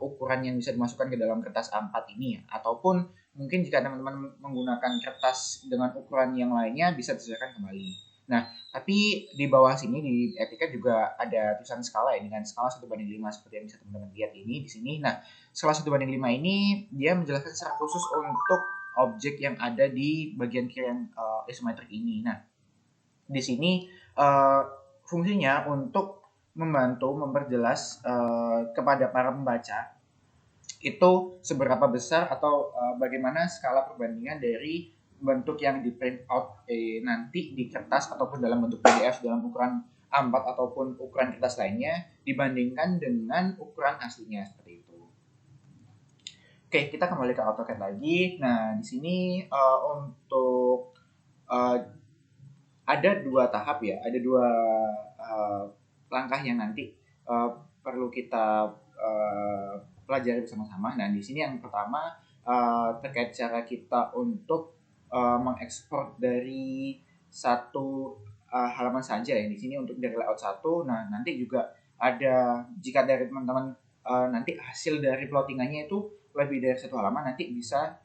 ukuran yang bisa dimasukkan ke dalam kertas A4 ini ya. Ataupun mungkin jika teman-teman menggunakan kertas dengan ukuran yang lainnya bisa disesuaikan kembali. Nah, tapi di bawah sini di etika juga ada tulisan skala ya dengan skala 1:5 seperti yang bisa teman-teman lihat ini di sini. Nah, skala 1:5 ini dia menjelaskan secara khusus untuk objek yang ada di bagian kiri yang isometrik ini. Nah, di sini fungsinya untuk membantu memperjelas kepada para pembaca itu seberapa besar atau bagaimana skala perbandingan dari bentuk yang di print out nanti di kertas ataupun dalam bentuk PDF dalam ukuran A4 ataupun ukuran kertas lainnya dibandingkan dengan ukuran aslinya seperti itu. Oke, kita kembali ke AutoCAD lagi. Nah, di sini untuk ada dua tahap ya, ada dua langkah yang nanti perlu kita pelajari bersama-sama. Nah, di sini yang pertama terkait cara kita untuk mengekspor dari satu halaman saja ya. Di sini untuk dari layout satu. Nah, nanti juga ada jika dari teman-teman nanti hasil dari plottingannya itu lebih dari satu halaman, nanti bisa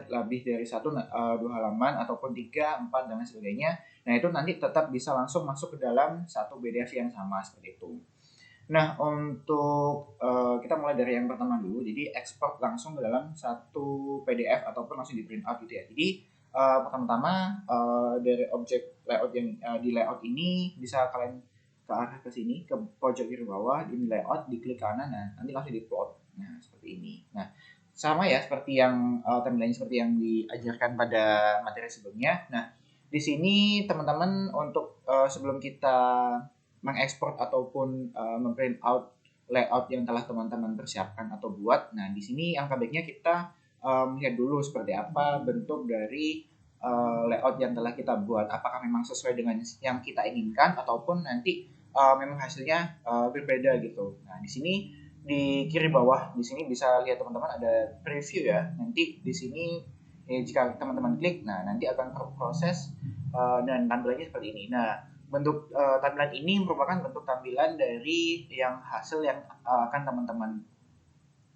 lebih dari satu, dua halaman ataupun 3, 4 dan lain sebagainya. Nah, itu nanti tetap bisa langsung masuk ke dalam satu PDF yang sama seperti itu. Nah, untuk kita mulai dari yang pertama dulu. Jadi ekspor langsung ke dalam satu PDF ataupun langsung di print out gitu ya. Jadi pertama-tama dari objek layout yang di layout ini bisa kalian ke arah ke sini, ke pojok kiri bawah, di layout, diklik kanan, nah nanti langsung di plot. Nah, seperti ini. Nah, sama ya seperti yang timeline seperti yang diajarkan pada materi sebelumnya. Nah, di sini teman-teman untuk sebelum kita mengekspor ataupun memprint out layout yang telah teman-teman persiapkan atau buat. Nah, di sini angka baiknya kita melihat dulu seperti apa bentuk dari layout yang telah kita buat. Apakah memang sesuai dengan yang kita inginkan ataupun nanti memang hasilnya berbeda gitu. Nah, di sini di kiri bawah di sini bisa lihat teman-teman ada preview ya. Nanti di sini jika teman-teman klik, nah nanti akan proses dan tampilannya seperti ini. Nah, bentuk tampilan ini merupakan bentuk tampilan dari yang hasil yang akan teman-teman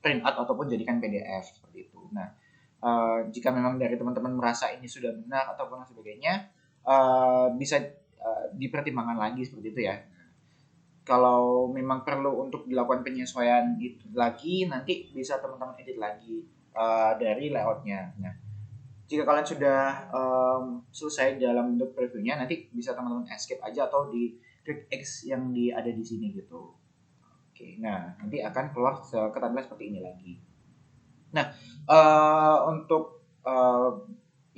print out ataupun jadikan PDF seperti itu. Nah, jika memang dari teman-teman merasa ini sudah benar ataupun sebagainya, bisa dipertimbangkan lagi seperti itu ya. Kalau memang perlu untuk dilakukan penyesuaian itu lagi, nanti bisa teman-teman edit lagi dari layoutnya. Nah, jika kalian sudah selesai dalam bentuk previewnya, nanti bisa teman-teman escape aja atau di klik X yang ada di sini gitu. Oke, nah nanti akan keluar ke tampilan seperti ini lagi. Nah, untuk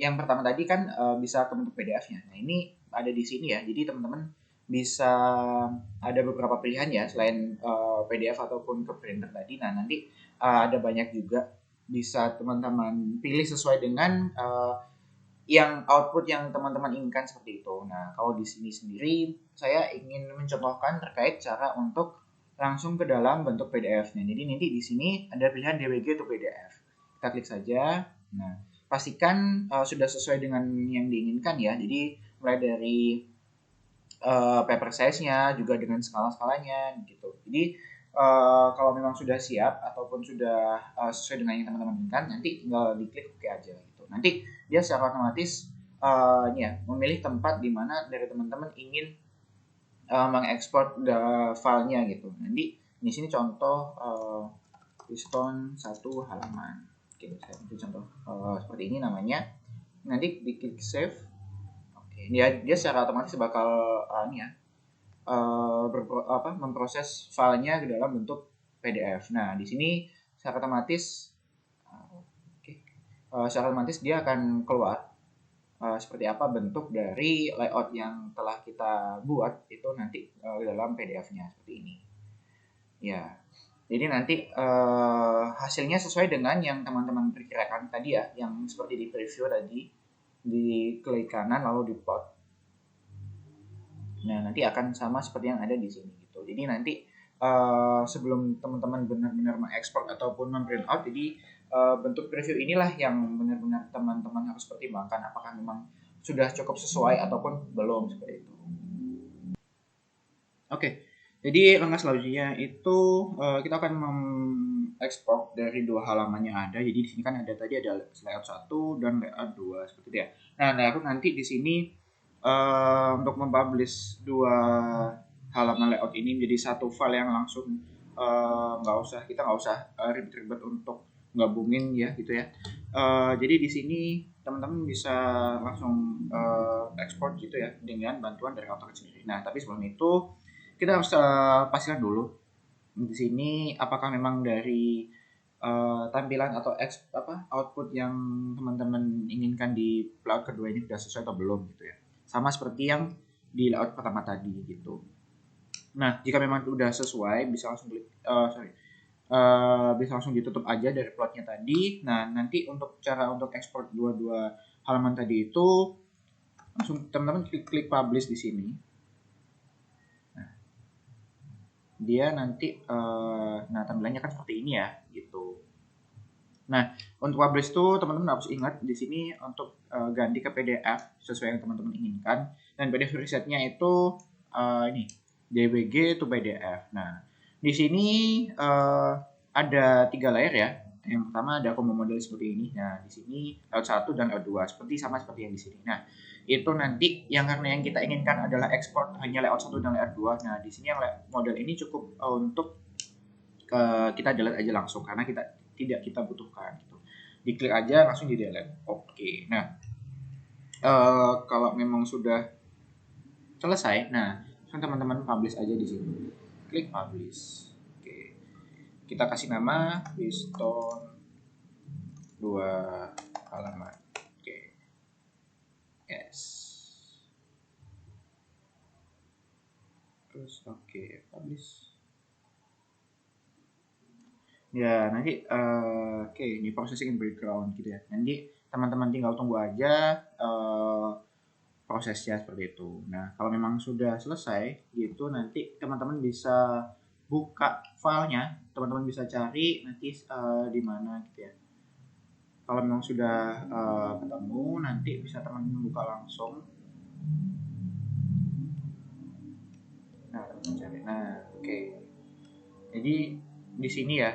yang pertama tadi kan bisa ke bentuk PDF-nya. Nah, ini ada di sini ya. Jadi teman-teman bisa ada beberapa pilihan ya selain PDF ataupun ke printer tadi. Nah, nanti ada banyak juga bisa teman-teman pilih sesuai dengan yang output yang teman-teman inginkan seperti itu. Nah, kalau di sini sendiri saya ingin mencontohkan terkait cara untuk langsung ke dalam bentuk PDF-nya. Jadi nanti di sini ada pilihan DWG atau PDF. Kita klik saja. Nah, pastikan sudah sesuai dengan yang diinginkan ya. Jadi mulai dari paper size-nya juga dengan skala-skalanya gitu. Jadi kalau memang sudah siap ataupun sudah sesuai dengan yang teman-teman inginkan, nanti tinggal diklik OK aja gitu. Nanti dia secara otomatis memilih tempat di mana dari teman-teman ingin mengekspor filenya gitu. Nanti di sini contoh piston 1 halaman. Oke, saya ambil contoh seperti ini namanya. Nanti diklik save. Oke, dia secara otomatis bakal memproses filenya ke dalam bentuk PDF. Nah, di sini secara otomatis secara otomatis dia akan keluar seperti apa bentuk dari layout yang telah kita buat itu nanti dalam PDF-nya seperti ini. Ya, jadi nanti hasilnya sesuai dengan yang teman-teman perkirakan tadi ya, yang seperti di preview tadi, di klik kanan lalu di plot. Nah, nanti akan sama seperti yang ada di sini gitu. Jadi nanti sebelum teman-teman benar-benar mengekspor ataupun memprint out, jadi bentuk preview inilah yang benar-benar teman-teman harus pertimbangkan apakah memang sudah cukup sesuai ataupun belum seperti itu. Oke, jadi langkah selanjutnya itu kita akan mengekspor dari dua halaman yang ada. Jadi di sini kan ada tadi ada layout 1 dan layout 2 seperti itu ya. Nah, lalu nanti di sini untuk mempublish dua halaman layout ini menjadi satu file yang langsung kita nggak usah ribet-ribet untuk gabungin ya gitu ya. Jadi di sini teman-teman bisa langsung ekspor gitu ya dengan bantuan dari AutoCAD sendiri. Nah, tapi sebelum itu kita harus pastikan dulu di sini apakah memang dari tampilan atau output yang teman-teman inginkan di layout kedua ini sudah sesuai atau belum gitu ya. Sama seperti yang di layout pertama tadi gitu. Nah, jika memang sudah sesuai bisa langsung klik bisa langsung ditutup aja dari plotnya tadi. Nah, nanti untuk cara untuk ekspor dua halaman tadi itu langsung teman-teman klik publish di sini. Nah, dia nanti nah tampilannya kan seperti ini ya gitu. Nah, untuk publish itu teman-teman harus ingat di sini untuk ganti ke PDF sesuai yang teman-teman inginkan, dan PDF presetnya itu ini JPG to PDF. Nah, di sini ada 3 layer ya. Yang pertama ada combo model seperti ini. Nah, di sini layout 1 dan layout 2 sama seperti yang di sini. Nah, itu nanti karena yang kita inginkan adalah ekspor hanya layout 1 dan layout 2. Nah, di sini yang model ini cukup untuk kita delete aja langsung karena tidak kita butuhkan gitu. Diklik aja langsung di delete. Oke. Nah, kalau memang sudah selesai, nah teman-teman publish aja di sini. Klik publish. Oke. Kita kasih nama Piston 2 halaman. Oke. Yes. Terus oke, publish. Ya, nanti oke, ini processing in background gitu ya. Nanti teman-teman tinggal tunggu aja prosesnya seperti itu. Nah, kalau memang sudah selesai gitu, nanti teman-teman bisa buka filenya, teman-teman bisa cari nanti di mana gitu ya. Kalau memang sudah ketemu, nanti bisa teman-teman buka langsung. Nah, teman-teman cari. Nah, oke. Jadi di sini ya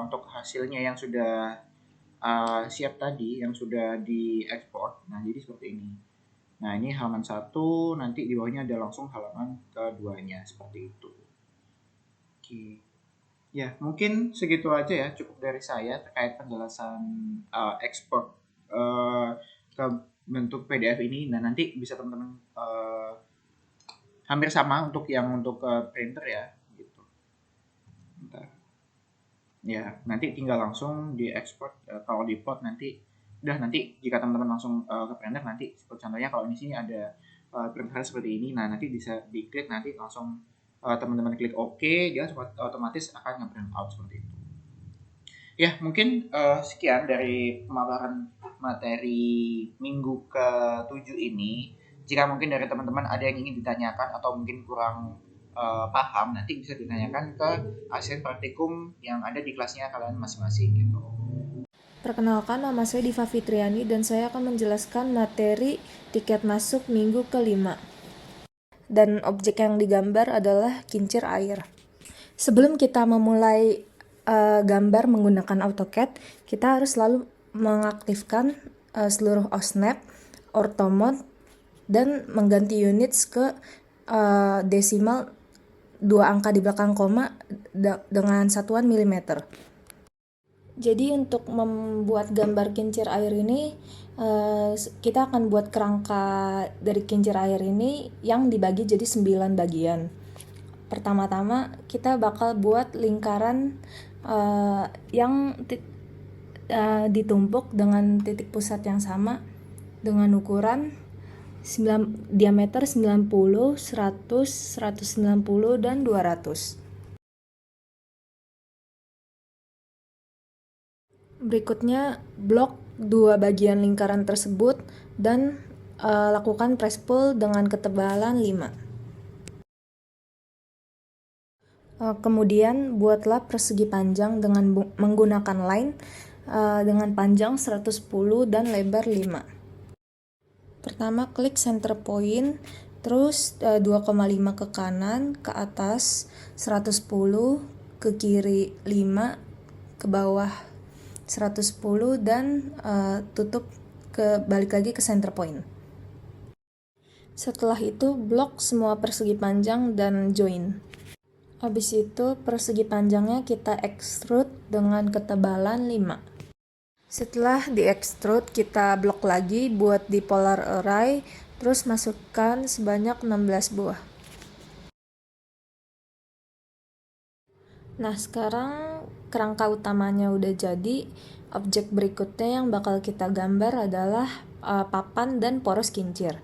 untuk hasilnya yang sudah siap tadi, yang sudah diekspor. Nah, jadi seperti ini. Nah, ini halaman 1, nanti di bawahnya ada langsung halaman keduanya seperti itu. Oke. Ya, mungkin segitu aja ya, cukup dari saya terkait penjelasan ekspor ke bentuk PDF ini. Nah, nanti bisa teman-teman hampir sama untuk printer ya gitu. Bentar. Ya, nanti tinggal langsung diekspor kalau di plot nanti jika teman-teman langsung ke printer nanti seperti contohnya kalau di sini ada printer seperti ini, nah nanti bisa diklik nanti langsung teman-teman klik OK, dia otomatis akan nge-print out seperti itu. Ya, mungkin sekian dari pemaparan materi minggu ke-7 ini. Jika mungkin dari teman-teman ada yang ingin ditanyakan atau mungkin kurang paham, nanti bisa ditanyakan ke asisten praktikum yang ada di kelasnya kalian masing-masing gitu. Perkenalkan, nama saya Diva Fitriani dan saya akan menjelaskan materi tiket masuk minggu ke-5. Dan objek yang digambar adalah kincir air. Sebelum kita memulai gambar menggunakan AutoCAD, kita harus selalu mengaktifkan seluruh OSNAP, orthomode, dan mengganti units ke desimal 2 angka di belakang koma dengan satuan milimeter. Jadi untuk membuat gambar kincir air ini, kita akan buat kerangka dari kincir air ini yang dibagi jadi 9 bagian. Pertama-tama kita bakal buat lingkaran yang ditumpuk dengan titik pusat yang sama dengan ukuran diameter 90, 100, 190, dan 200. Berikutnya, blok 2 bagian lingkaran tersebut dan lakukan press pull dengan ketebalan 5. Kemudian, buatlah persegi panjang dengan menggunakan line dengan panjang 110 dan lebar 5. Pertama, klik center point, terus 2,5 ke kanan, ke atas 110, ke kiri 5, ke bawah 110, dan tutup balik lagi ke center point. Setelah itu blok semua persegi panjang dan join. Habis itu persegi panjangnya kita extrude dengan ketebalan 5. Setelah di extrude, kita blok lagi buat di polar array, terus masukkan sebanyak 16 buah. Nah, sekarang kerangka utamanya udah jadi. Objek berikutnya yang bakal kita gambar adalah papan dan poros kincir.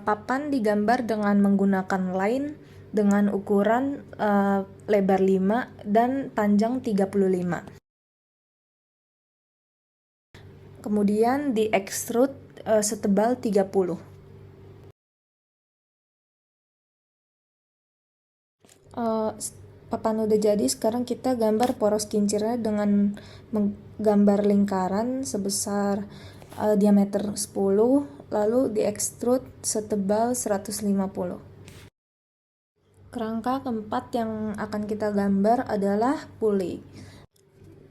Papan digambar dengan menggunakan line dengan ukuran lebar 5 dan panjang 35. Kemudian di extrude setebal 30. Papan udah jadi, sekarang kita gambar poros kincirnya dengan menggambar lingkaran sebesar diameter 10, lalu di extrude setebal 150. Kerangka keempat yang akan kita gambar adalah pulley.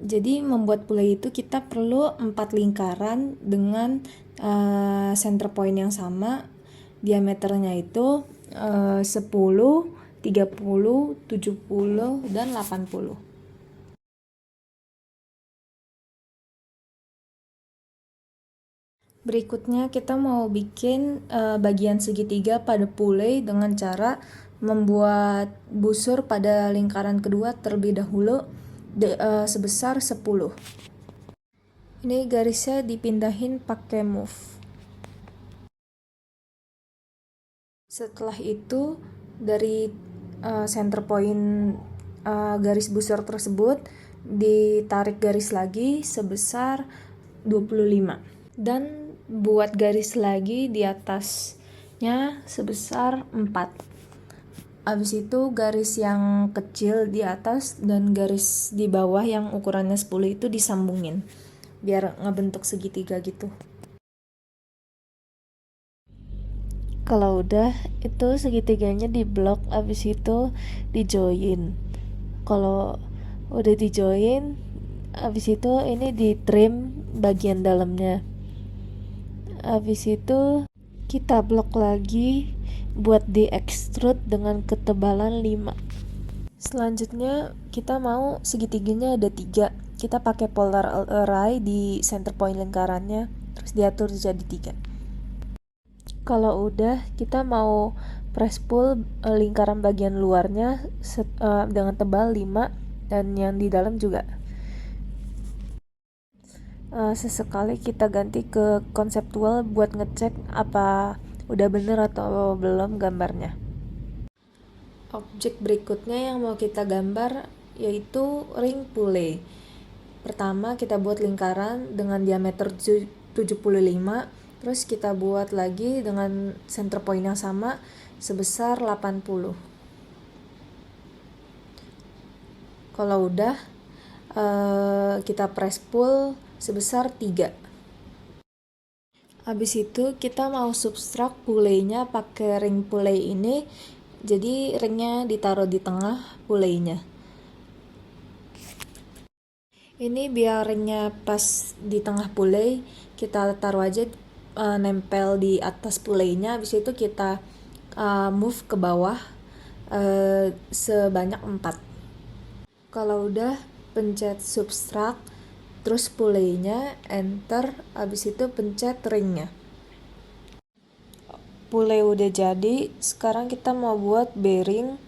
Jadi membuat pulley itu kita perlu 4 lingkaran dengan center point yang sama, diameternya itu 10, 30, 70, dan 80. Berikutnya kita mau bikin bagian segitiga pada pulley dengan cara membuat busur pada lingkaran kedua terlebih dahulu sebesar 10. Ini garisnya dipindahin pakai move. Setelah itu dari center point garis busur tersebut ditarik garis lagi sebesar 25 dan buat garis lagi di atasnya sebesar 4. Habis itu garis yang kecil di atas dan garis di bawah yang ukurannya 10 itu disambungin biar ngebentuk segitiga gitu. Kalau udah, itu segitiganya di blok, abis itu di join. Kalau udah di join, abis itu ini di trim bagian dalamnya. Abis itu kita blok lagi buat di extrude dengan ketebalan 5. Selanjutnya kita mau segitiganya ada 3. Kita pakai polar array di center point lingkarannya, terus diatur jadi 3. Kalau udah, kita mau press pull lingkaran bagian luarnya dengan tebal 5 dan yang di dalam juga. Sesekali kita ganti ke konseptual buat ngecek apa udah bener atau belum gambarnya. Objek berikutnya yang mau kita gambar yaitu ring pulley. Pertama kita buat lingkaran dengan diameter 75, terus kita buat lagi dengan center point yang sama sebesar 80. Kalau udah, kita press pull sebesar 3. Habis itu kita mau subtract pulley-nya pakai ring pulley ini, jadi ringnya ditaruh di tengah pulley-nya. Ini biar ringnya pas di tengah pulley, kita taruh aja nempel di atas pulley-nya. Habis itu kita move ke bawah sebanyak 4. Kalau udah, pencet subtract, terus pulley-nya, enter, habis itu pencet ring-nya. Pulley udah jadi, sekarang kita mau buat bearing.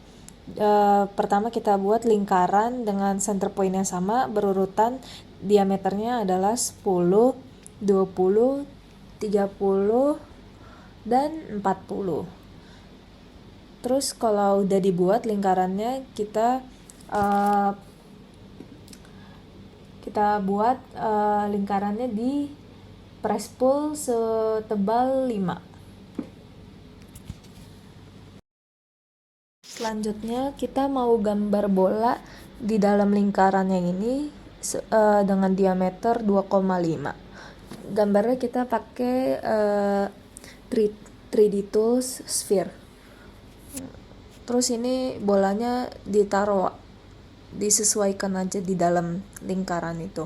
Pertama kita buat lingkaran dengan center point yang sama berurutan, diameternya adalah 10, 20, 30, dan 40. Terus kalau udah dibuat lingkarannya, kita buat lingkarannya di press pull setebal 5. Selanjutnya kita mau gambar bola di dalam lingkaran yang ini dengan diameter 2,5. Gambarnya kita pakai 3D Tools Sphere. Terus ini bolanya disesuaikan aja di dalam lingkaran itu.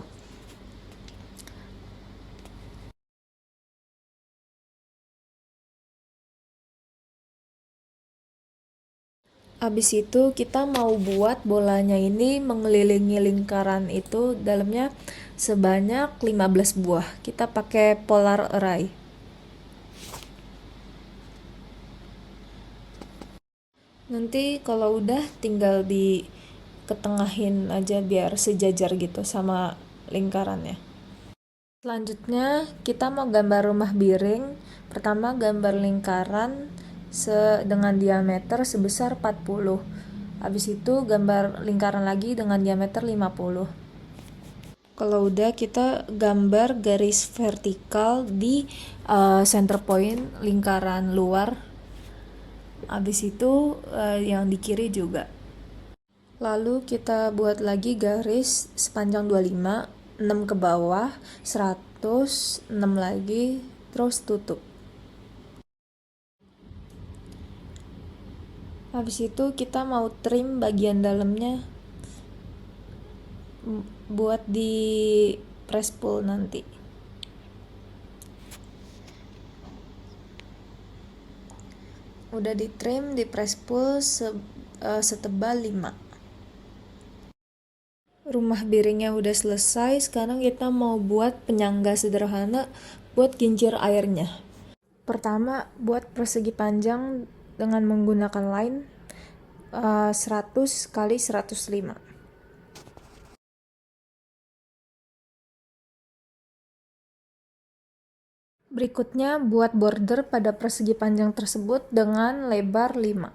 Habis itu kita mau buat bolanya ini mengelilingi lingkaran itu dalamnya sebanyak 15 buah. Kita pakai polar array. Nanti kalau udah tinggal di ketengahin aja biar sejajar gitu sama lingkarannya. Selanjutnya kita mau gambar rumah biring. Pertama gambar lingkaran dengan diameter sebesar 40. Habis itu gambar lingkaran lagi dengan diameter 50. Kalau udah kita gambar garis vertikal di center point lingkaran luar. Habis itu yang di kiri juga. Lalu kita buat lagi garis sepanjang 25, 6 ke bawah, 100, 6 lagi, terus tutup. Habis itu kita mau trim bagian dalamnya buat di press pull nanti. Udah di trim, di press pull setebal 5. Rumah biringnya udah selesai, sekarang kita mau buat penyangga sederhana buat kincir airnya. Pertama, buat persegi panjang dengan menggunakan line 100 kali 105. Berikutnya, buat border pada persegi panjang tersebut dengan lebar 5.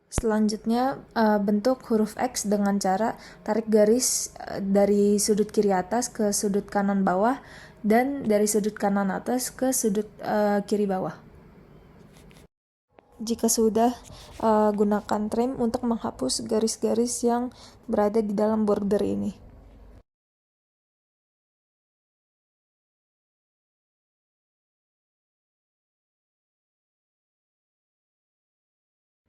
Selanjutnya, bentuk huruf X dengan cara tarik garis dari sudut kiri atas ke sudut kanan bawah dan dari sudut kanan atas ke sudut kiri bawah. Jika sudah, gunakan trim untuk menghapus garis-garis yang berada di dalam border ini.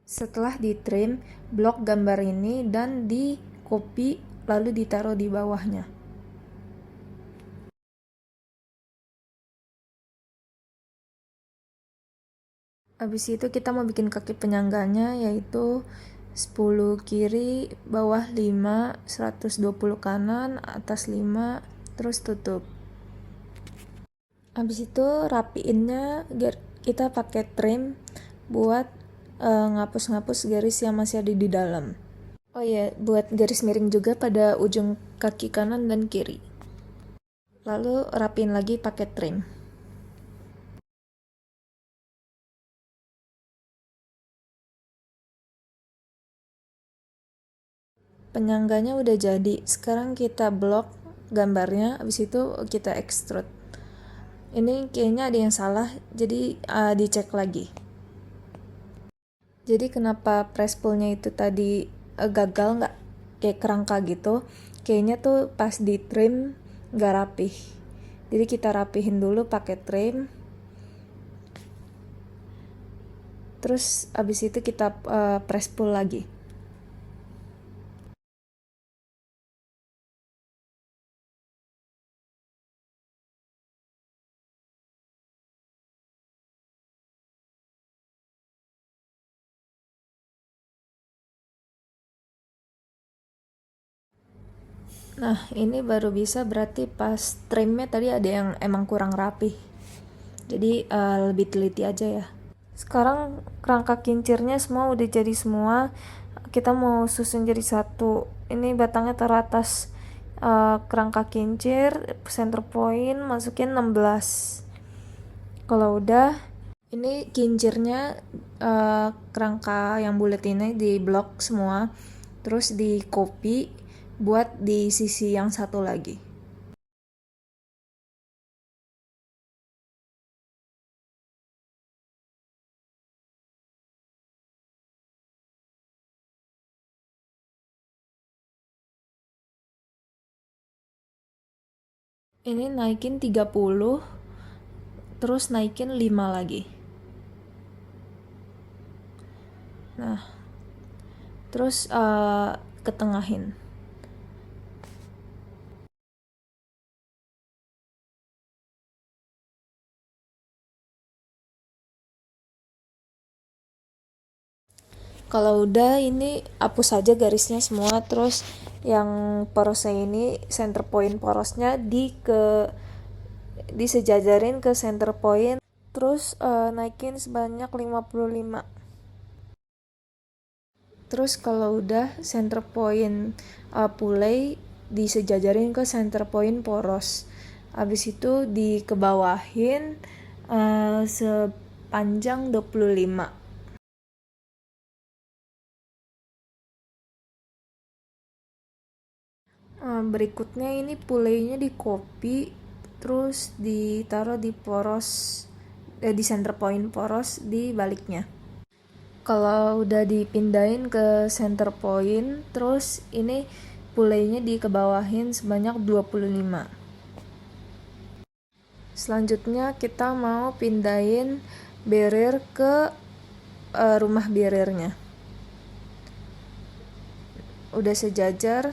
Setelah di trim, blok gambar ini dan di copy lalu ditaruh di bawahnya. Habis itu kita mau bikin kaki penyangganya, yaitu 10 kiri, bawah 5, 120 kanan, atas 5, terus tutup. Habis itu rapiinnya kita pakai trim buat ngapus-ngapus garis yang masih ada di dalam. Oh ya, buat garis miring juga pada ujung kaki kanan dan kiri. Lalu rapiin lagi pakai trim. Penyangganya udah jadi. Sekarang kita blok gambarnya, habis itu kita extrude. Ini kayaknya ada yang salah, jadi dicek lagi. Jadi kenapa press pull-nya itu tadi gagal, nggak kayak kerangka gitu, kayaknya tuh pas di trim nggak rapih. Jadi kita rapihin dulu pakai trim, terus abis itu kita press pull lagi. Nah, ini baru bisa, berarti pas trimnya tadi ada yang emang kurang rapih. Jadi lebih teliti aja ya. Sekarang kerangka kincirnya semua udah jadi semua. Kita mau susun jadi satu. Ini batangnya taruh atas kerangka kincir, center point, masukin 16. Kalau udah, ini kincirnya kerangka yang bulat ini di blok semua, terus di copy buat di sisi yang satu lagi. Ini naikin 30, terus naikin 5 lagi. Nah, terus ketengahin. Kalau udah ini hapus aja garisnya semua, terus yang porosnya ini center point porosnya disejajarin ke center point, terus naikin sebanyak 55. Terus kalau udah center point pulai disejajarin ke center point poros. Habis itu dikebawahin sepanjang 25. Berikutnya ini pulainya di copy, terus ditaruh di di center point poros di baliknya. Kalau udah dipindahin ke center point, terus ini pulainya dikebawahin sebanyak 25. Selanjutnya kita mau pindahin barrier ke rumah barriernya. Udah sejajar,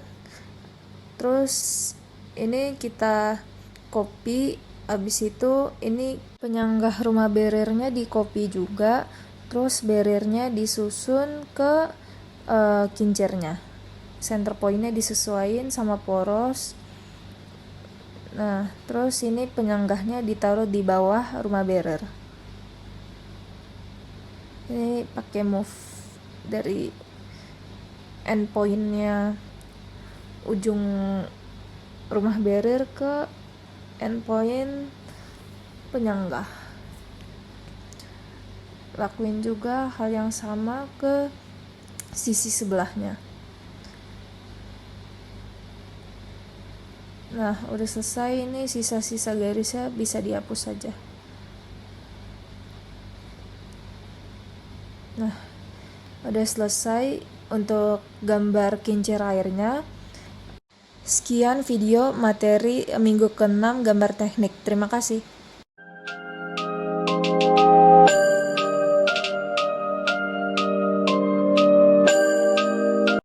terus ini kita copy, abis itu ini penyanggah rumah barriernya di copy juga, terus barriernya disusun ke kincirnya, center pointnya disesuaiin sama poros. Nah, terus ini penyanggahnya ditaruh di bawah rumah barrier. Ini pakai move dari endpointnya ujung rumah barrier ke endpoint penyanggah. Lakuin juga hal yang sama ke sisi sebelahnya. Nah, udah selesai, ini sisa-sisa garisnya bisa dihapus saja. Nah, udah selesai untuk gambar kincir airnya. Sekian video materi minggu ke-6 gambar teknik. Terima kasih.